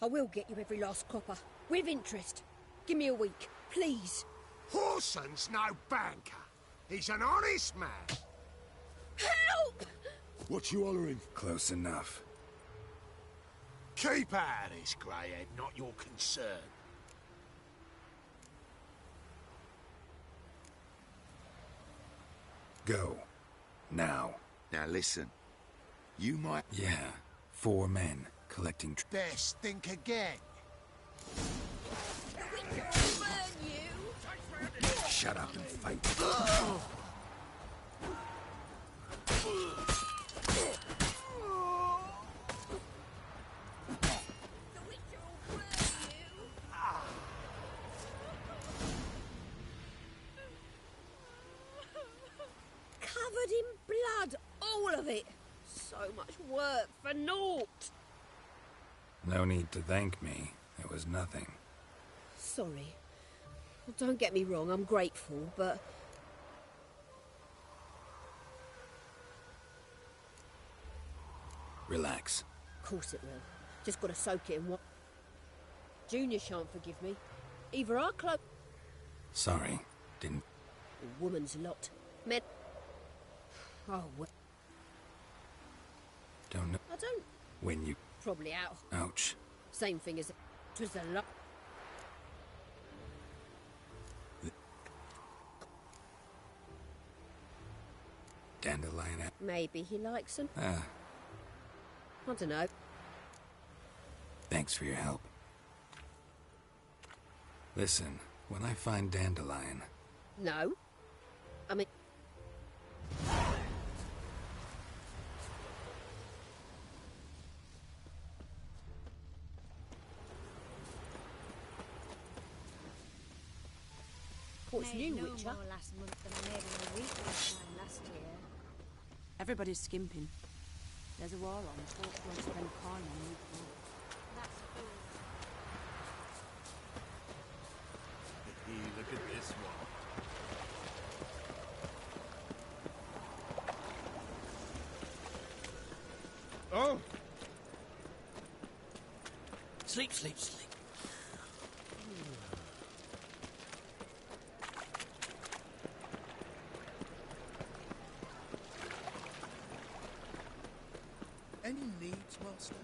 I will get you every last copper. With interest. Give me a week, please. Horson's no banker. He's an honest man. Help! What you hollering? Close enough. Keep out of this, greyhead, not your concern. Go. Now. Now listen. You might... Yeah. 4 men collecting... Best think again. Shut up and fight. Covered in blood, all of it. So much work for naught. No need to thank me. It was nothing. Sorry. Well, don't get me wrong, I'm grateful, but... Relax. Of course it will. Just gotta soak it in what... Junior shan't forgive me. Either our club... Sorry. Didn't... A woman's lot. Men... Oh, well... Don't know. I don't... When you... Probably out. Ouch. Same thing as... Twas the lot... Dandelion... Maybe he likes them. Ah, I don't know. thanks for your help. Listen, when I find Dandelion... No. I mean... What's new, Witcher? More last month than I made in a week this time last year. Everybody's skimping. There's a war on. Folks won't spend coin on new clothes. That's food. Look at this one. Oh! Sleep, sleep, sleep. Any needs, Master?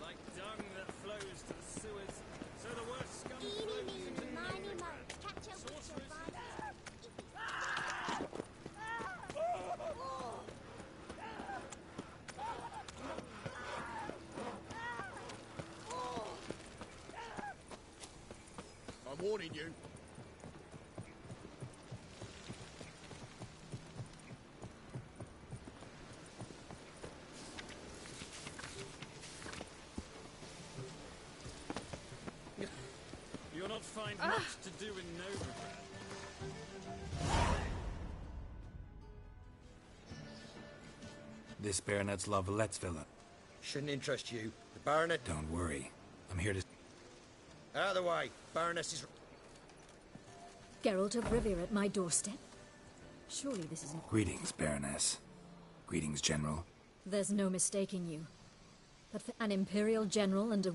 Like dung that flows to the sewers, so the worst scum flows into the sorcerers. I'm warning you. You'll not find much to do in Novigrad. This Baronet's La Vallette's villa. Shouldn't interest you. The Baronet... Don't worry. I'm here to... Out of the way. Baroness is... Geralt of Rivia at my doorstep? Surely this isn't... Greetings, Baroness. Greetings, General. There's no mistaking you. But for an Imperial General and a...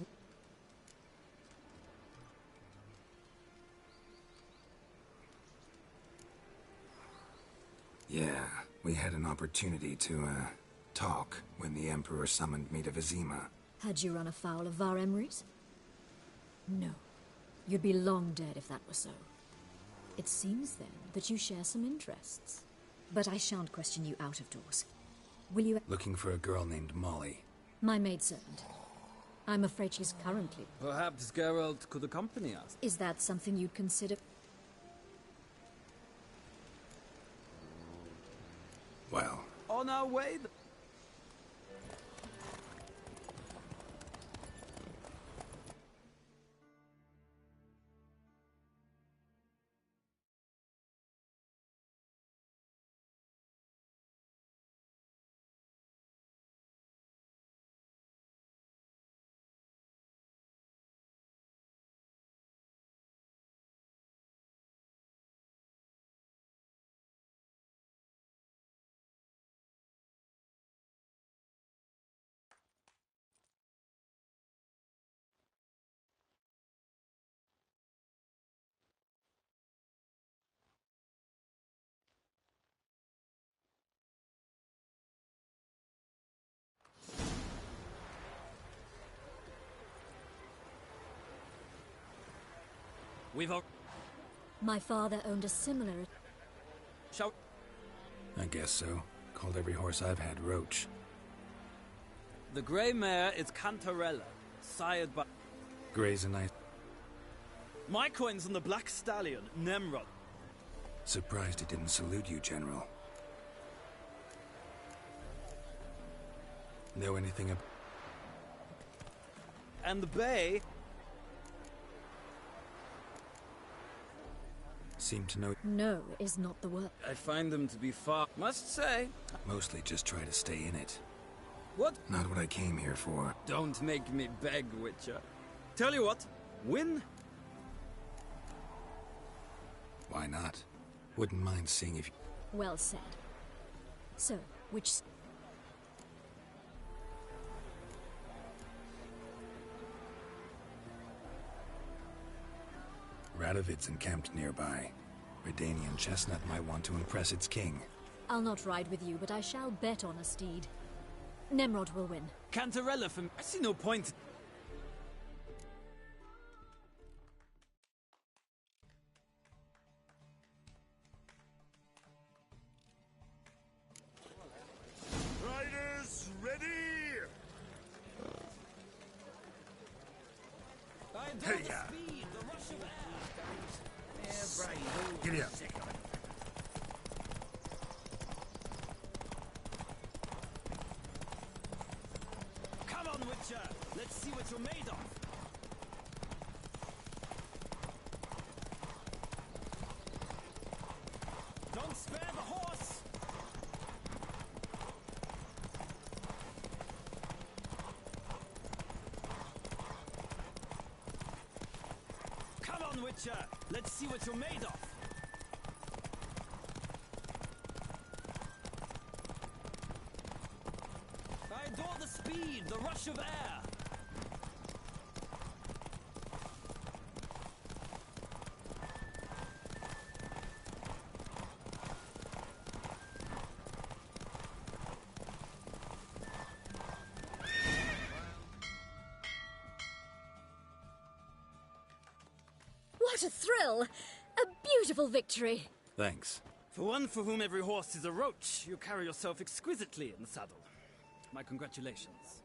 Yeah, we had an opportunity to, talk when the Emperor summoned me to Vizima. Had you run afoul of Var Emrys? No. You'd be long dead if that were so. It seems, then, that you share some interests. But I shan't question you out of doors. Will you... Looking for a girl named Molly. My maidservant. I'm afraid she's currently... Perhaps Geralt could accompany us. Is that something you'd consider? Well... On our way... We've all... My father owned a similar... Shall... I guess so. Called every horse I've had Roach. The grey mare is Cantarella, sired by... Gray's a nice... My coin's on the black stallion, Nemrod. Surprised he didn't salute you, General. Know anything about... And the bay... Seem to know... No is not the word. I find them to be far... Must say... Mostly just try to stay in it. What? Not what I came here for. Don't make me beg, Witcher. Tell you what, win... Why not? Wouldn't mind seeing if... Well said. So, which... Radovid's encamped nearby. Redanian chestnut might want to impress its king. I'll not ride with you, but I shall bet on a steed. Nemrod will win. Cantarella from... I see no point... Riders, ready! Hey, ya! Giddy up. Come on, Witcher! Let's see what you're made of! Don't spare the horse! Come on, Witcher! Let's see what you're made of! I adore the speed, the rush of air! What a thrill! A beautiful victory! Thanks. For one for whom every horse is a roach, you carry yourself exquisitely in the saddle. My congratulations.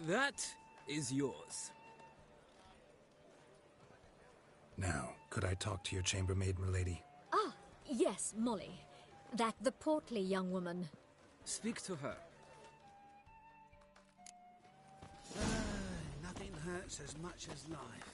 That is yours. Now, could I talk to your chambermaid, milady? Ah, yes, Molly. That the portly young woman. Speak to her. Nothing hurts as much as life.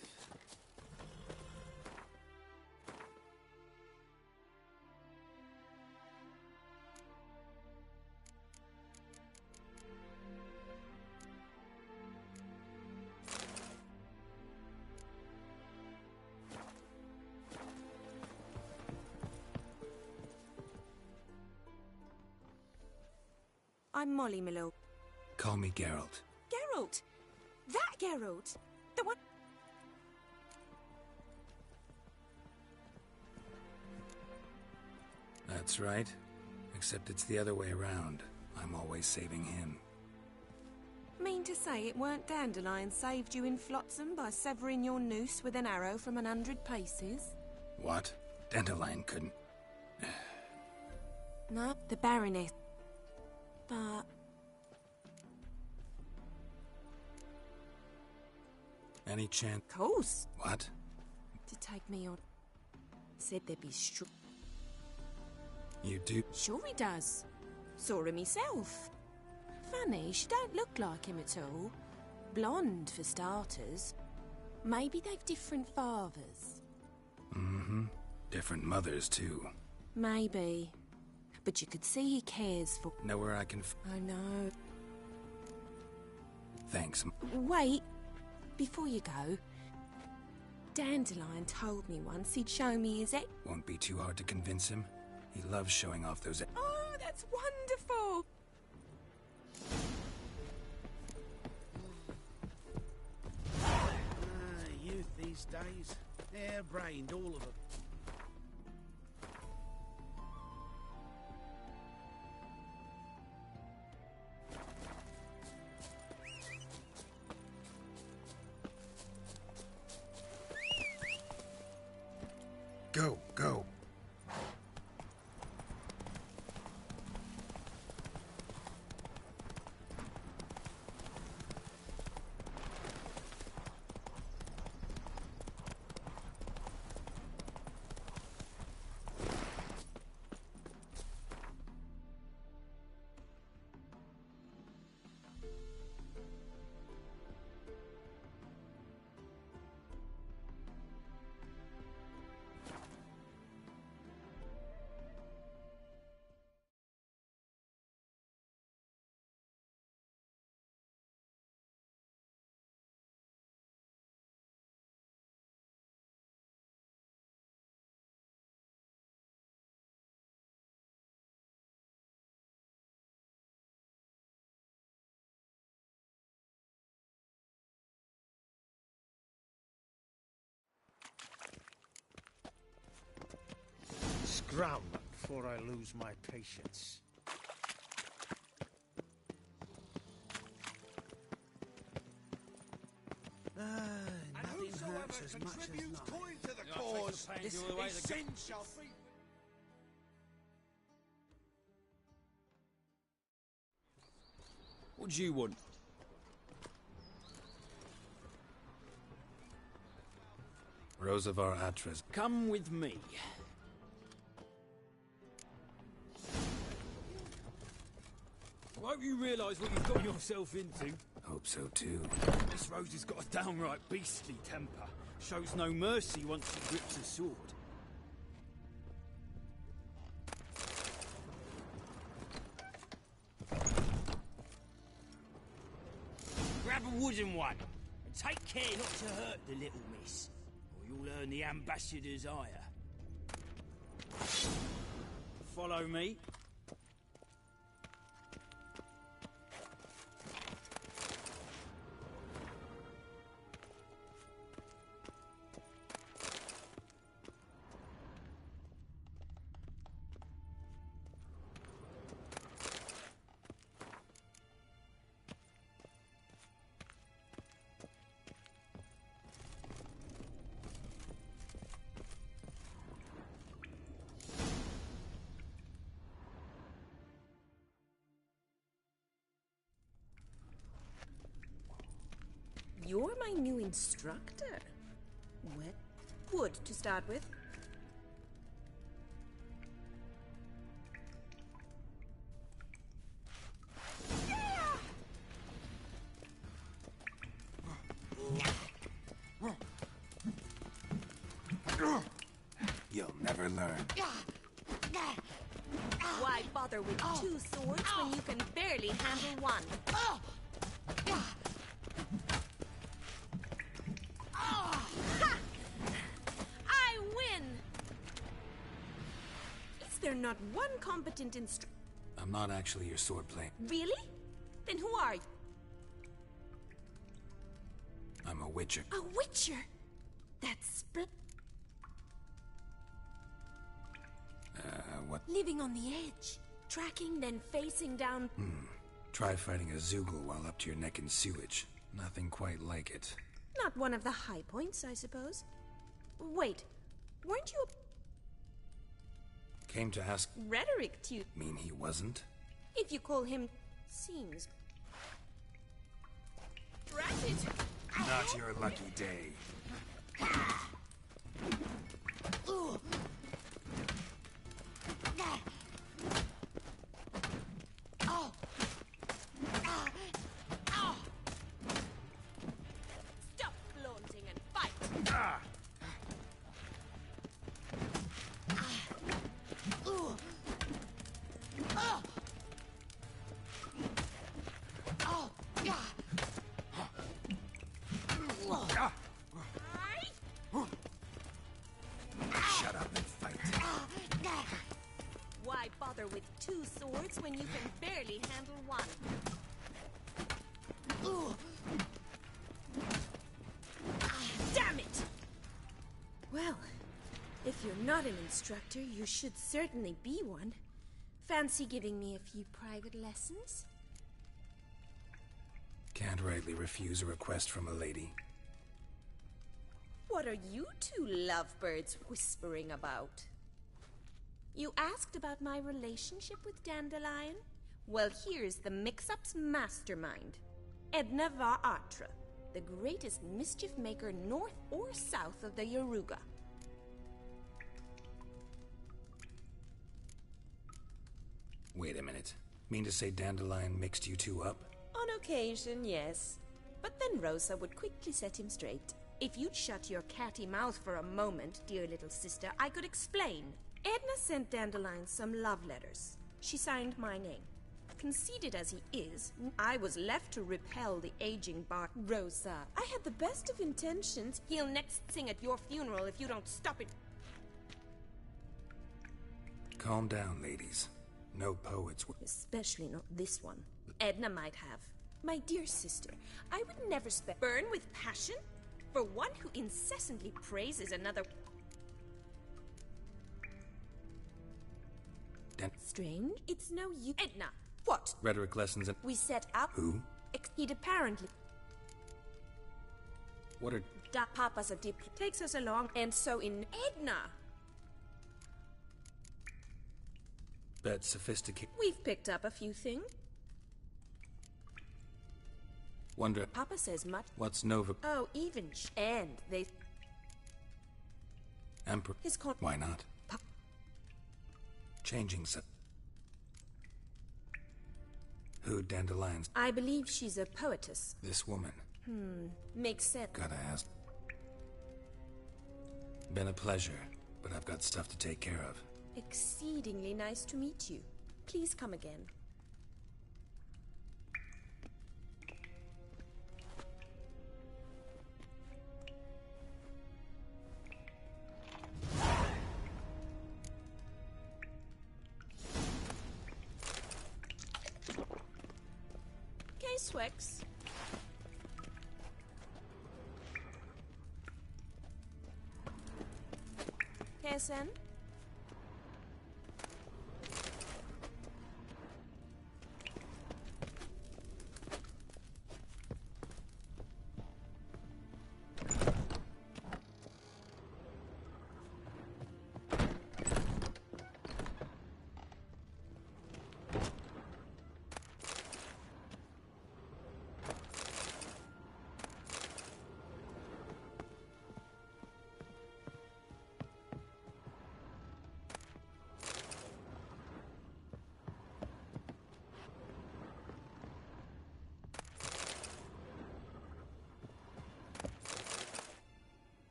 I'm Molly, my lord. Call me Geralt. Geralt! That Geralt! The one... That's right. Except it's the other way around. I'm always saving him. Mean to say it weren't Dandelion saved you in Flotsam by severing your noose with an arrow from 100 paces? What? Dandelion couldn't... No, the Baroness. But... Any chance... Course. What? To take me on. Said there'd be You do? Sure he does. Saw him myself. Funny, she don't look like him at all. Blonde, for starters. Maybe they've different fathers. Mm-hmm. Different mothers, too. Maybe. But you could see he cares for... Know where I can... I know. Thanks. Wait. Before you go... Dandelion told me once he'd show me his ex... Won't be too hard to convince him. He loves showing off those... Oh, that's wonderful! Youth these days. Hair-brained, all of them. Go, go. Scram before I lose my patience. Nothing hurts as much as coin to the cause. His sin shall be. What do you want? Rosavar Atris. Come with me. Won't you realise what you've got yourself into? Hope so too. This Rose has got a downright beastly temper. Shows no mercy once she grips a sword. Grab a wooden one, and take care not to hurt the little miss, or you'll earn the ambassador's ire. Follow me. You're my new instructor. Well, wood to start with. You'll never learn. Why bother with two swords when you can barely handle one? I win! Is there not one competent instructor? I'm not actually your swordplay. Really? Then who are you? I'm a witcher. A witcher? That's What? living on the edge. Tracking, then facing down. Try fighting a Zoogle while up to your neck in sewage. Nothing quite like it. Not one of the high points, I suppose. Wait, weren't you Came to ask. a rhetoric tutor? Mean he wasn't? If you call him seems. Drat it! Not your lucky day. Stop flaunting and fight! Shut up and fight. Why bother with two swords when you can barely handle one? Damn it! Well, if you're not an instructor, you should certainly be one. Fancy giving me a few private lessons? Can't rightly refuse a request from a lady. What are you two lovebirds whispering about? You asked about my relationship with Dandelion? Well, here's the mix-up's mastermind. Edna Va Atra, the greatest mischief maker north or south of the Yaruga. Wait a minute. Mean to say Dandelion mixed you two up? On occasion, yes. But then Rosa would quickly set him straight. If you'd shut your catty mouth for a moment, dear little sister, I could explain. Edna sent Dandelion some love letters. She signed my name. Conceited as he is, I was left to repel the aging bar. Rosa, I had the best of intentions. He'll next sing at your funeral if you don't stop it. Calm down, ladies. No poets would... Especially not this one. Edna might have. My dear sister, I would never burn with passion for one who incessantly praises another. Strange? It's no use. Edna, what? Rhetoric lessons and... We set up... Who? He'd apparently... What are... Da Papa's a dip... Takes us along, and so in... Edna! Bet sophisticated... We've picked up a few things. Wonder... Papa says much... What's Nova... Oh, even... And they... Emperor... His con... Why not? Changing so... Who Dandelion's... I believe she's a poetess. This woman. Makes sense. Gotta ask. Been a pleasure, but I've got stuff to take care of. Exceedingly nice to meet you. Please come again. Swix. Kessen.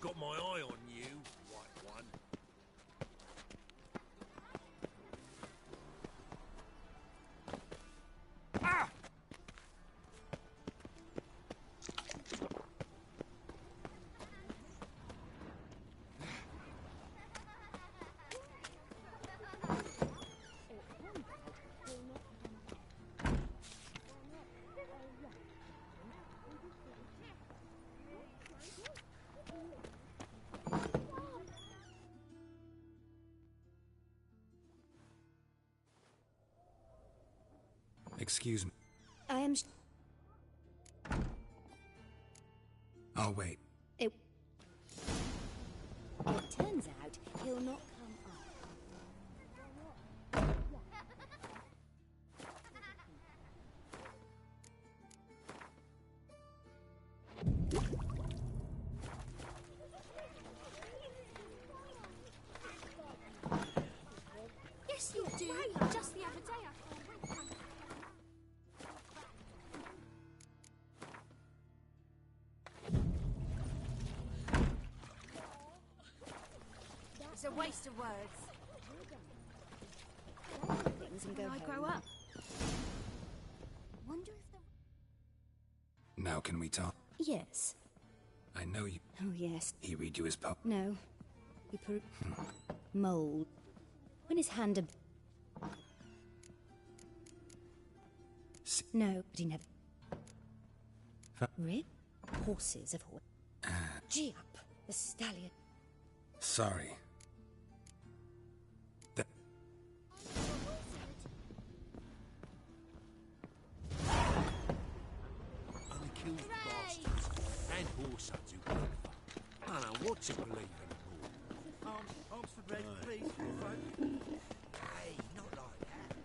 Got my eye on you, white one. Ah! Excuse me. I am... I'll wait. It turns out he'll not come up. Yes, you do. Just the other day I a waste of words. Things and go When I grow home. up. Wonder if the... Now can we talk? Yes. I know you. Oh, yes. He read you his poem. No. He put mold. When his hand No, but he never. Rip? Horses of horse. Gee up, the stallion. Sorry. That... Unkilled bastards and whoresuds who work for. I don't know what to believe anymore. Arms for bread, please. Hey, not like that.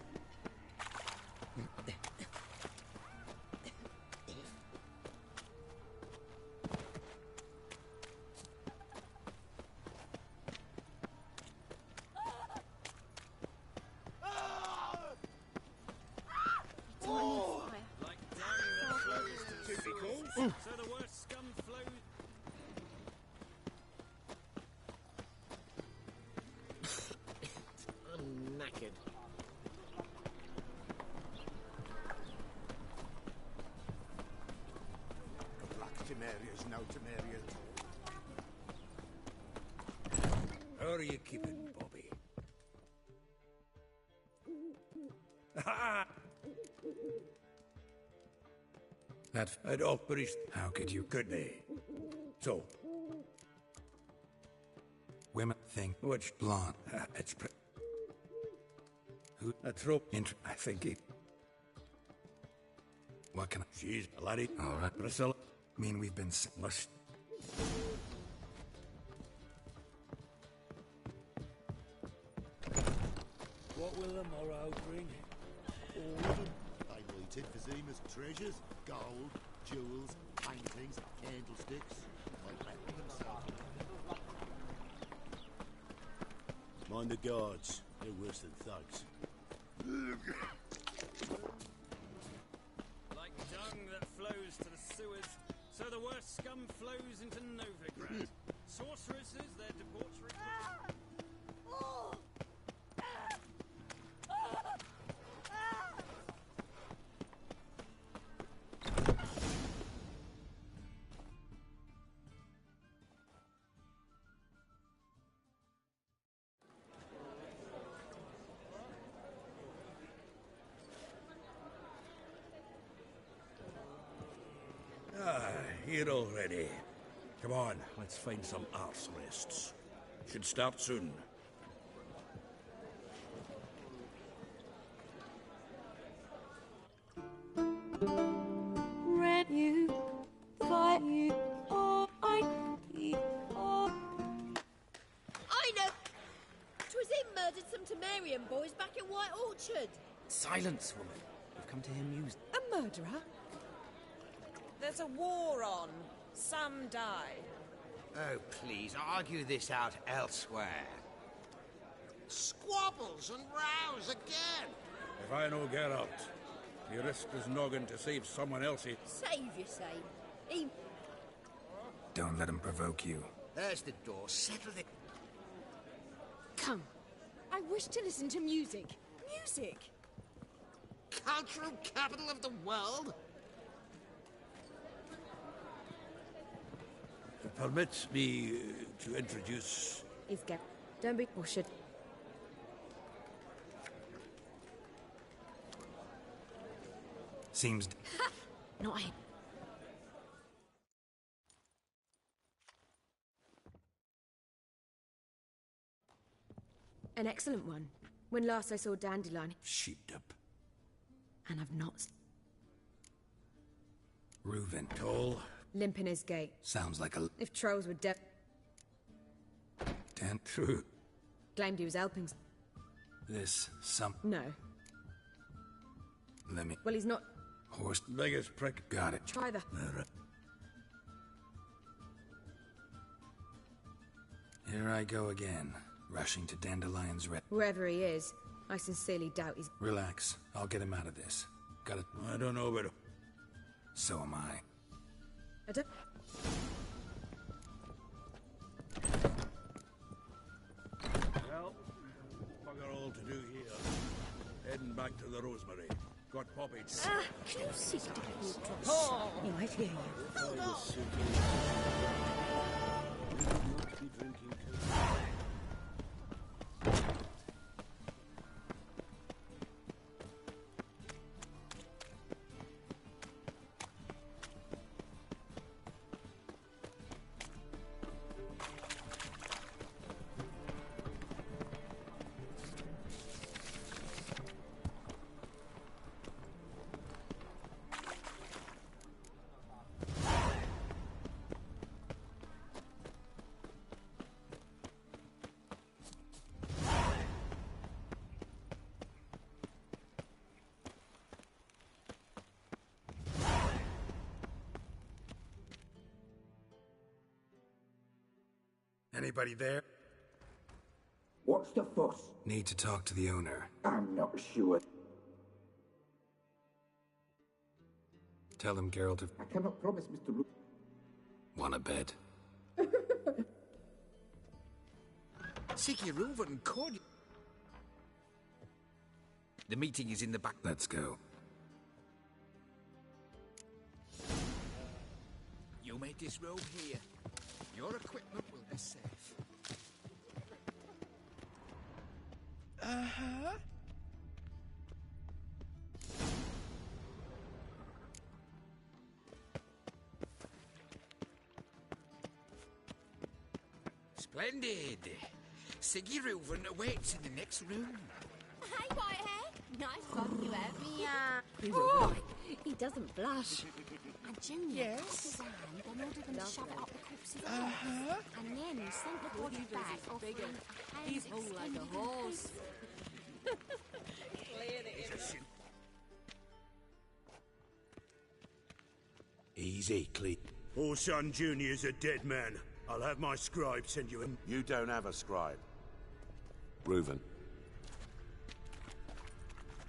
Like dung that flows to the sewers, so the worst scum flows. I'm knackered. Black Temeria's no Temeria at all. How are you keeping, Bobby? That... I'd off British. How could you... Could they? So, Women think... which Blonde. it's Who... a trope. I think he... What can I... She's a laddie. All right. Priscilla. Mean we've been... Must. What will the morrow bring? They waited for Zima's treasures, gold, jewels, paintings, candlesticks. Like Batman himself. Mind the guards. They're worse than thugs. Like dung that flows to the sewers, so the worst scum flows into Novigrad. Sorceresses, their debauchery... Here already. Come on, let's find some arse rests. Should start soon. Red you, fight you, oh, I know. Triss murdered some Temerian boys back in White Orchard. Silence, woman. We've come to hear news. A murderer? There's a war on. Some die. Oh, please, argue this out elsewhere. Squabbles and rows again. If I know Geralt, he risked his noggin to save someone else. Save you say. He... Don't let him provoke you. There's the door. Settle it. Come. I wish to listen to music. Music! Cultural capital of the world? Permit me to introduce... He's get. Don't be bullshit. Seems... Not him. An excellent one. When last I saw Dandelion, Sheepdip. and I've not... Reuven. Tall. Limp in his gait. Sounds like a... If trolls were dead, Dan... True. claimed he was helping... This... some... No. Let me... Well, he's not... Horse... Biggest prick. Got it. Try the... Here I go again. Rushing to Dandelion's red... Wherever he is, I sincerely doubt he's... Relax. I'll get him out of this. Got it. I don't know, but... So am I. I don't... little to do here. Heading back to the Rosemary. Got poppets. Can you sit down, Triss? Oh, I hear you. Hold on. Anybody there? What's the fuss? Need to talk to the owner. I'm not sure. Tell him Geralt of... I cannot promise Mr. Ru... Want a bed? Siggy Rover and Cord. The meeting is in the back. Let's go. You made this robe here. Your equipment will be safe. Uh-huh. Splendid. Siggy Reuven awaits in the next room. Hey, Whitehair. Nice one you have. Oh, he doesn't blush. And Junior took his hand and ordered them to shove it up the corpse's ass. And then he sent the body back offering a hand He's whole like a horse. Easy, Cleet. Orson Jr.'s a dead man. I'll have my scribe send you in. You don't have a scribe. Reuven.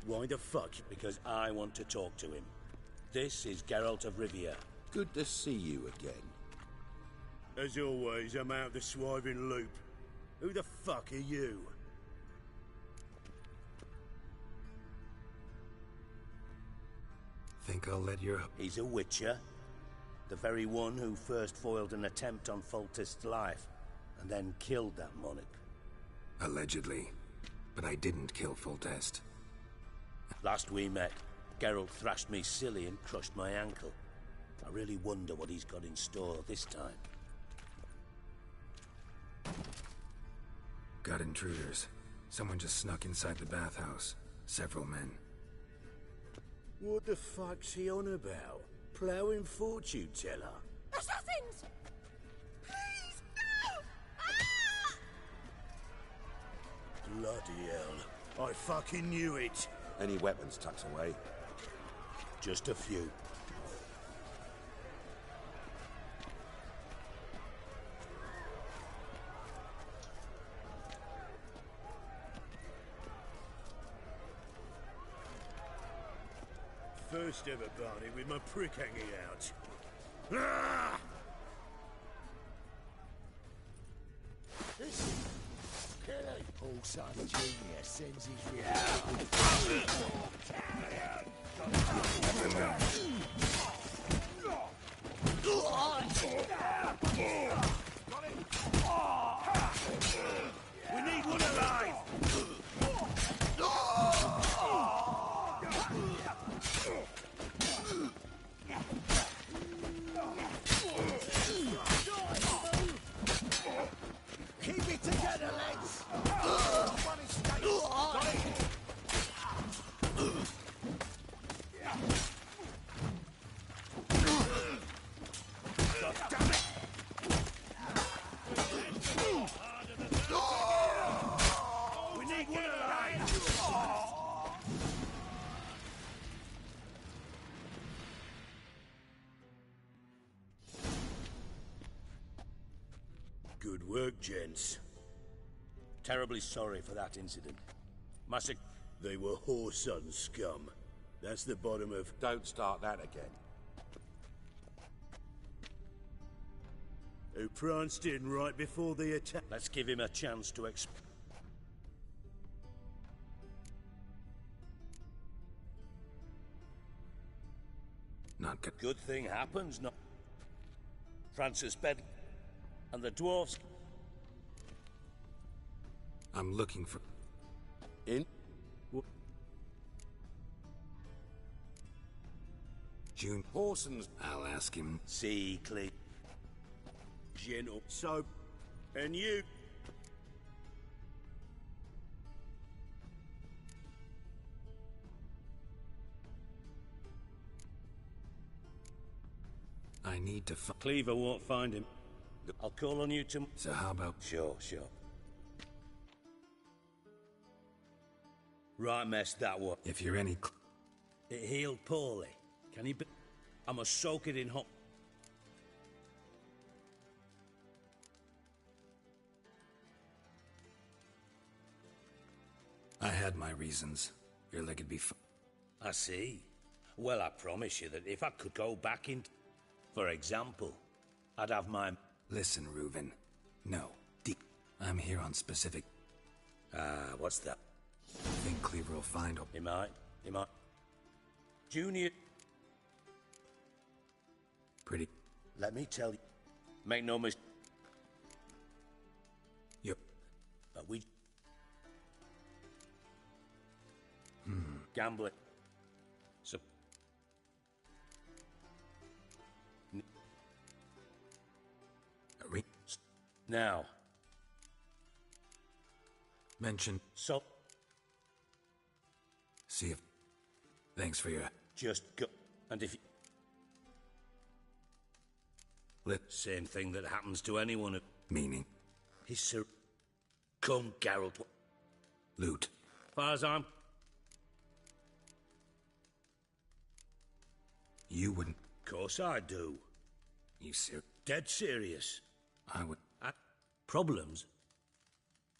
Why the fuck? Because I want to talk to him. This is Geralt of Rivia. Good to see you again. As always, I'm out the swiving loop. Who the fuck are you? Think I'll let your... He's a witcher. The very one who first foiled an attempt on Foltest's life, and then killed that monarch. Allegedly. But I didn't kill Foltest. Last we met, Geralt thrashed me silly and crushed my ankle. I really wonder what he's got in store this time. Got intruders. Someone just snuck inside the bathhouse. Several men. What the fuck's he on about? Ploughing fortune teller? Assassins! Please, no! Bloody hell. I fucking knew it. Any weapons tucked away? Just a few. First ever Barney with my prick hanging out. Ah! Listen, Paul Son Jr. sends his reality. We need one alive! Keep it together, lads! One escape! Got it! God damn it! We need one alive! Good work, gents. Terribly sorry for that incident. They were whoreson scum. That's the bottom of... Don't start that again. Who pranced in right before the attack. Let's give him a chance to What could... Good thing happens, not... Francis Bed... and the dwarfs... I'm looking for... In? June... Horson's... I'll ask him. See, Clee. Gentle. So... And you... I need to Cleaver won't find him. I'll call on you to... So how about... Sure. Right mess that one. If you're any... It healed poorly. Can he be... I must soak it in hot... I had my reasons. Your leg would be I see. Well, I promise you that if I could go back in... For example, I'd have my... Listen, Reuven. No. I'm here on specific... what's that? I think Cleaver will find... He might. Junior... Pretty... Let me tell you... Make no mistake... Yep. But we... Gambling. So... Now. Mention... So... See if... Thanks for your... Just go... And if you... Same thing that happens to anyone... Meaning? He's Sir... Come, Geralt. Loot. Far as I'm... You wouldn't... Of course I do. You serious? Dead serious. I would... Problems?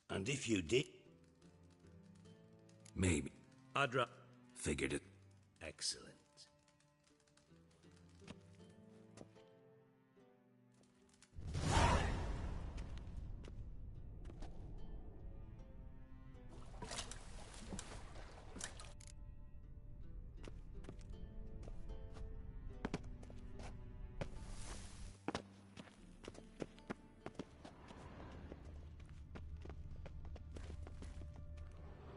And if you did... Maybe. I'd Figured it. Excellent.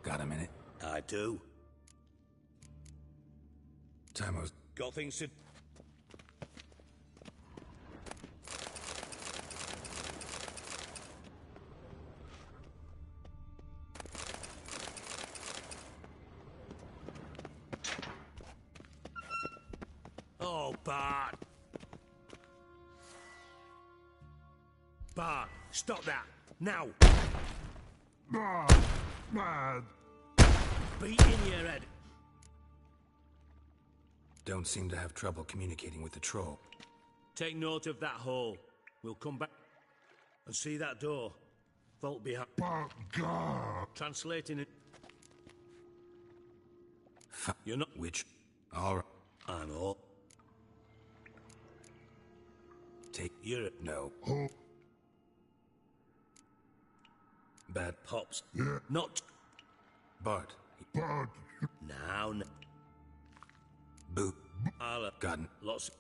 Got a minute? I do. Timo's... Got things to... Oh, Bart! Bart, stop that! Now! Mad. Beat in your head! Don't seem to have trouble communicating with the troll. Take note of that hole. We'll come back and see that door. Vault behind. Translating it. You're not... Which? All right. I'm all... Take... You're... No. Oh. Bad Pops. Yeah. Not... Bart. Bart. Now... Boo. I'll... Gotten. Lots...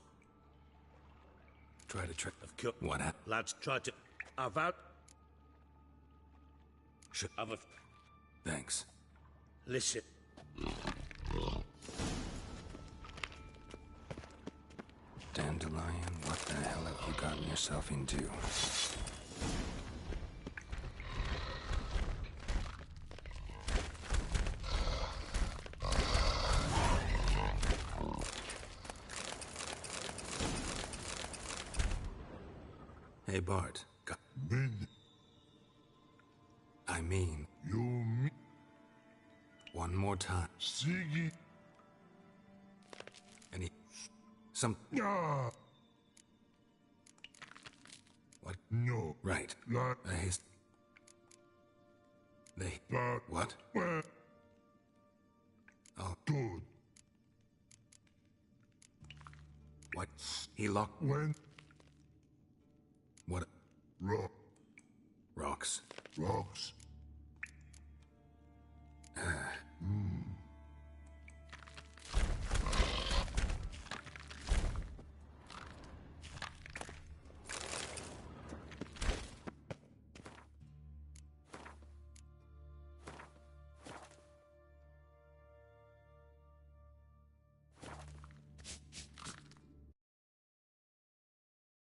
Try to trick... Of course. What happened? Lads, try to... I've out... Should... Have a... Thanks. Listen. Dandelion, what the hell have you gotten yourself into? Hey, Bart. I mean... You mean... One more time. Siggy. Any... Some... Ah. What? No. Right. Like... They... But... What? Well... Oh. Good. What? He locked... When... What? Rock. Rocks. Rocks.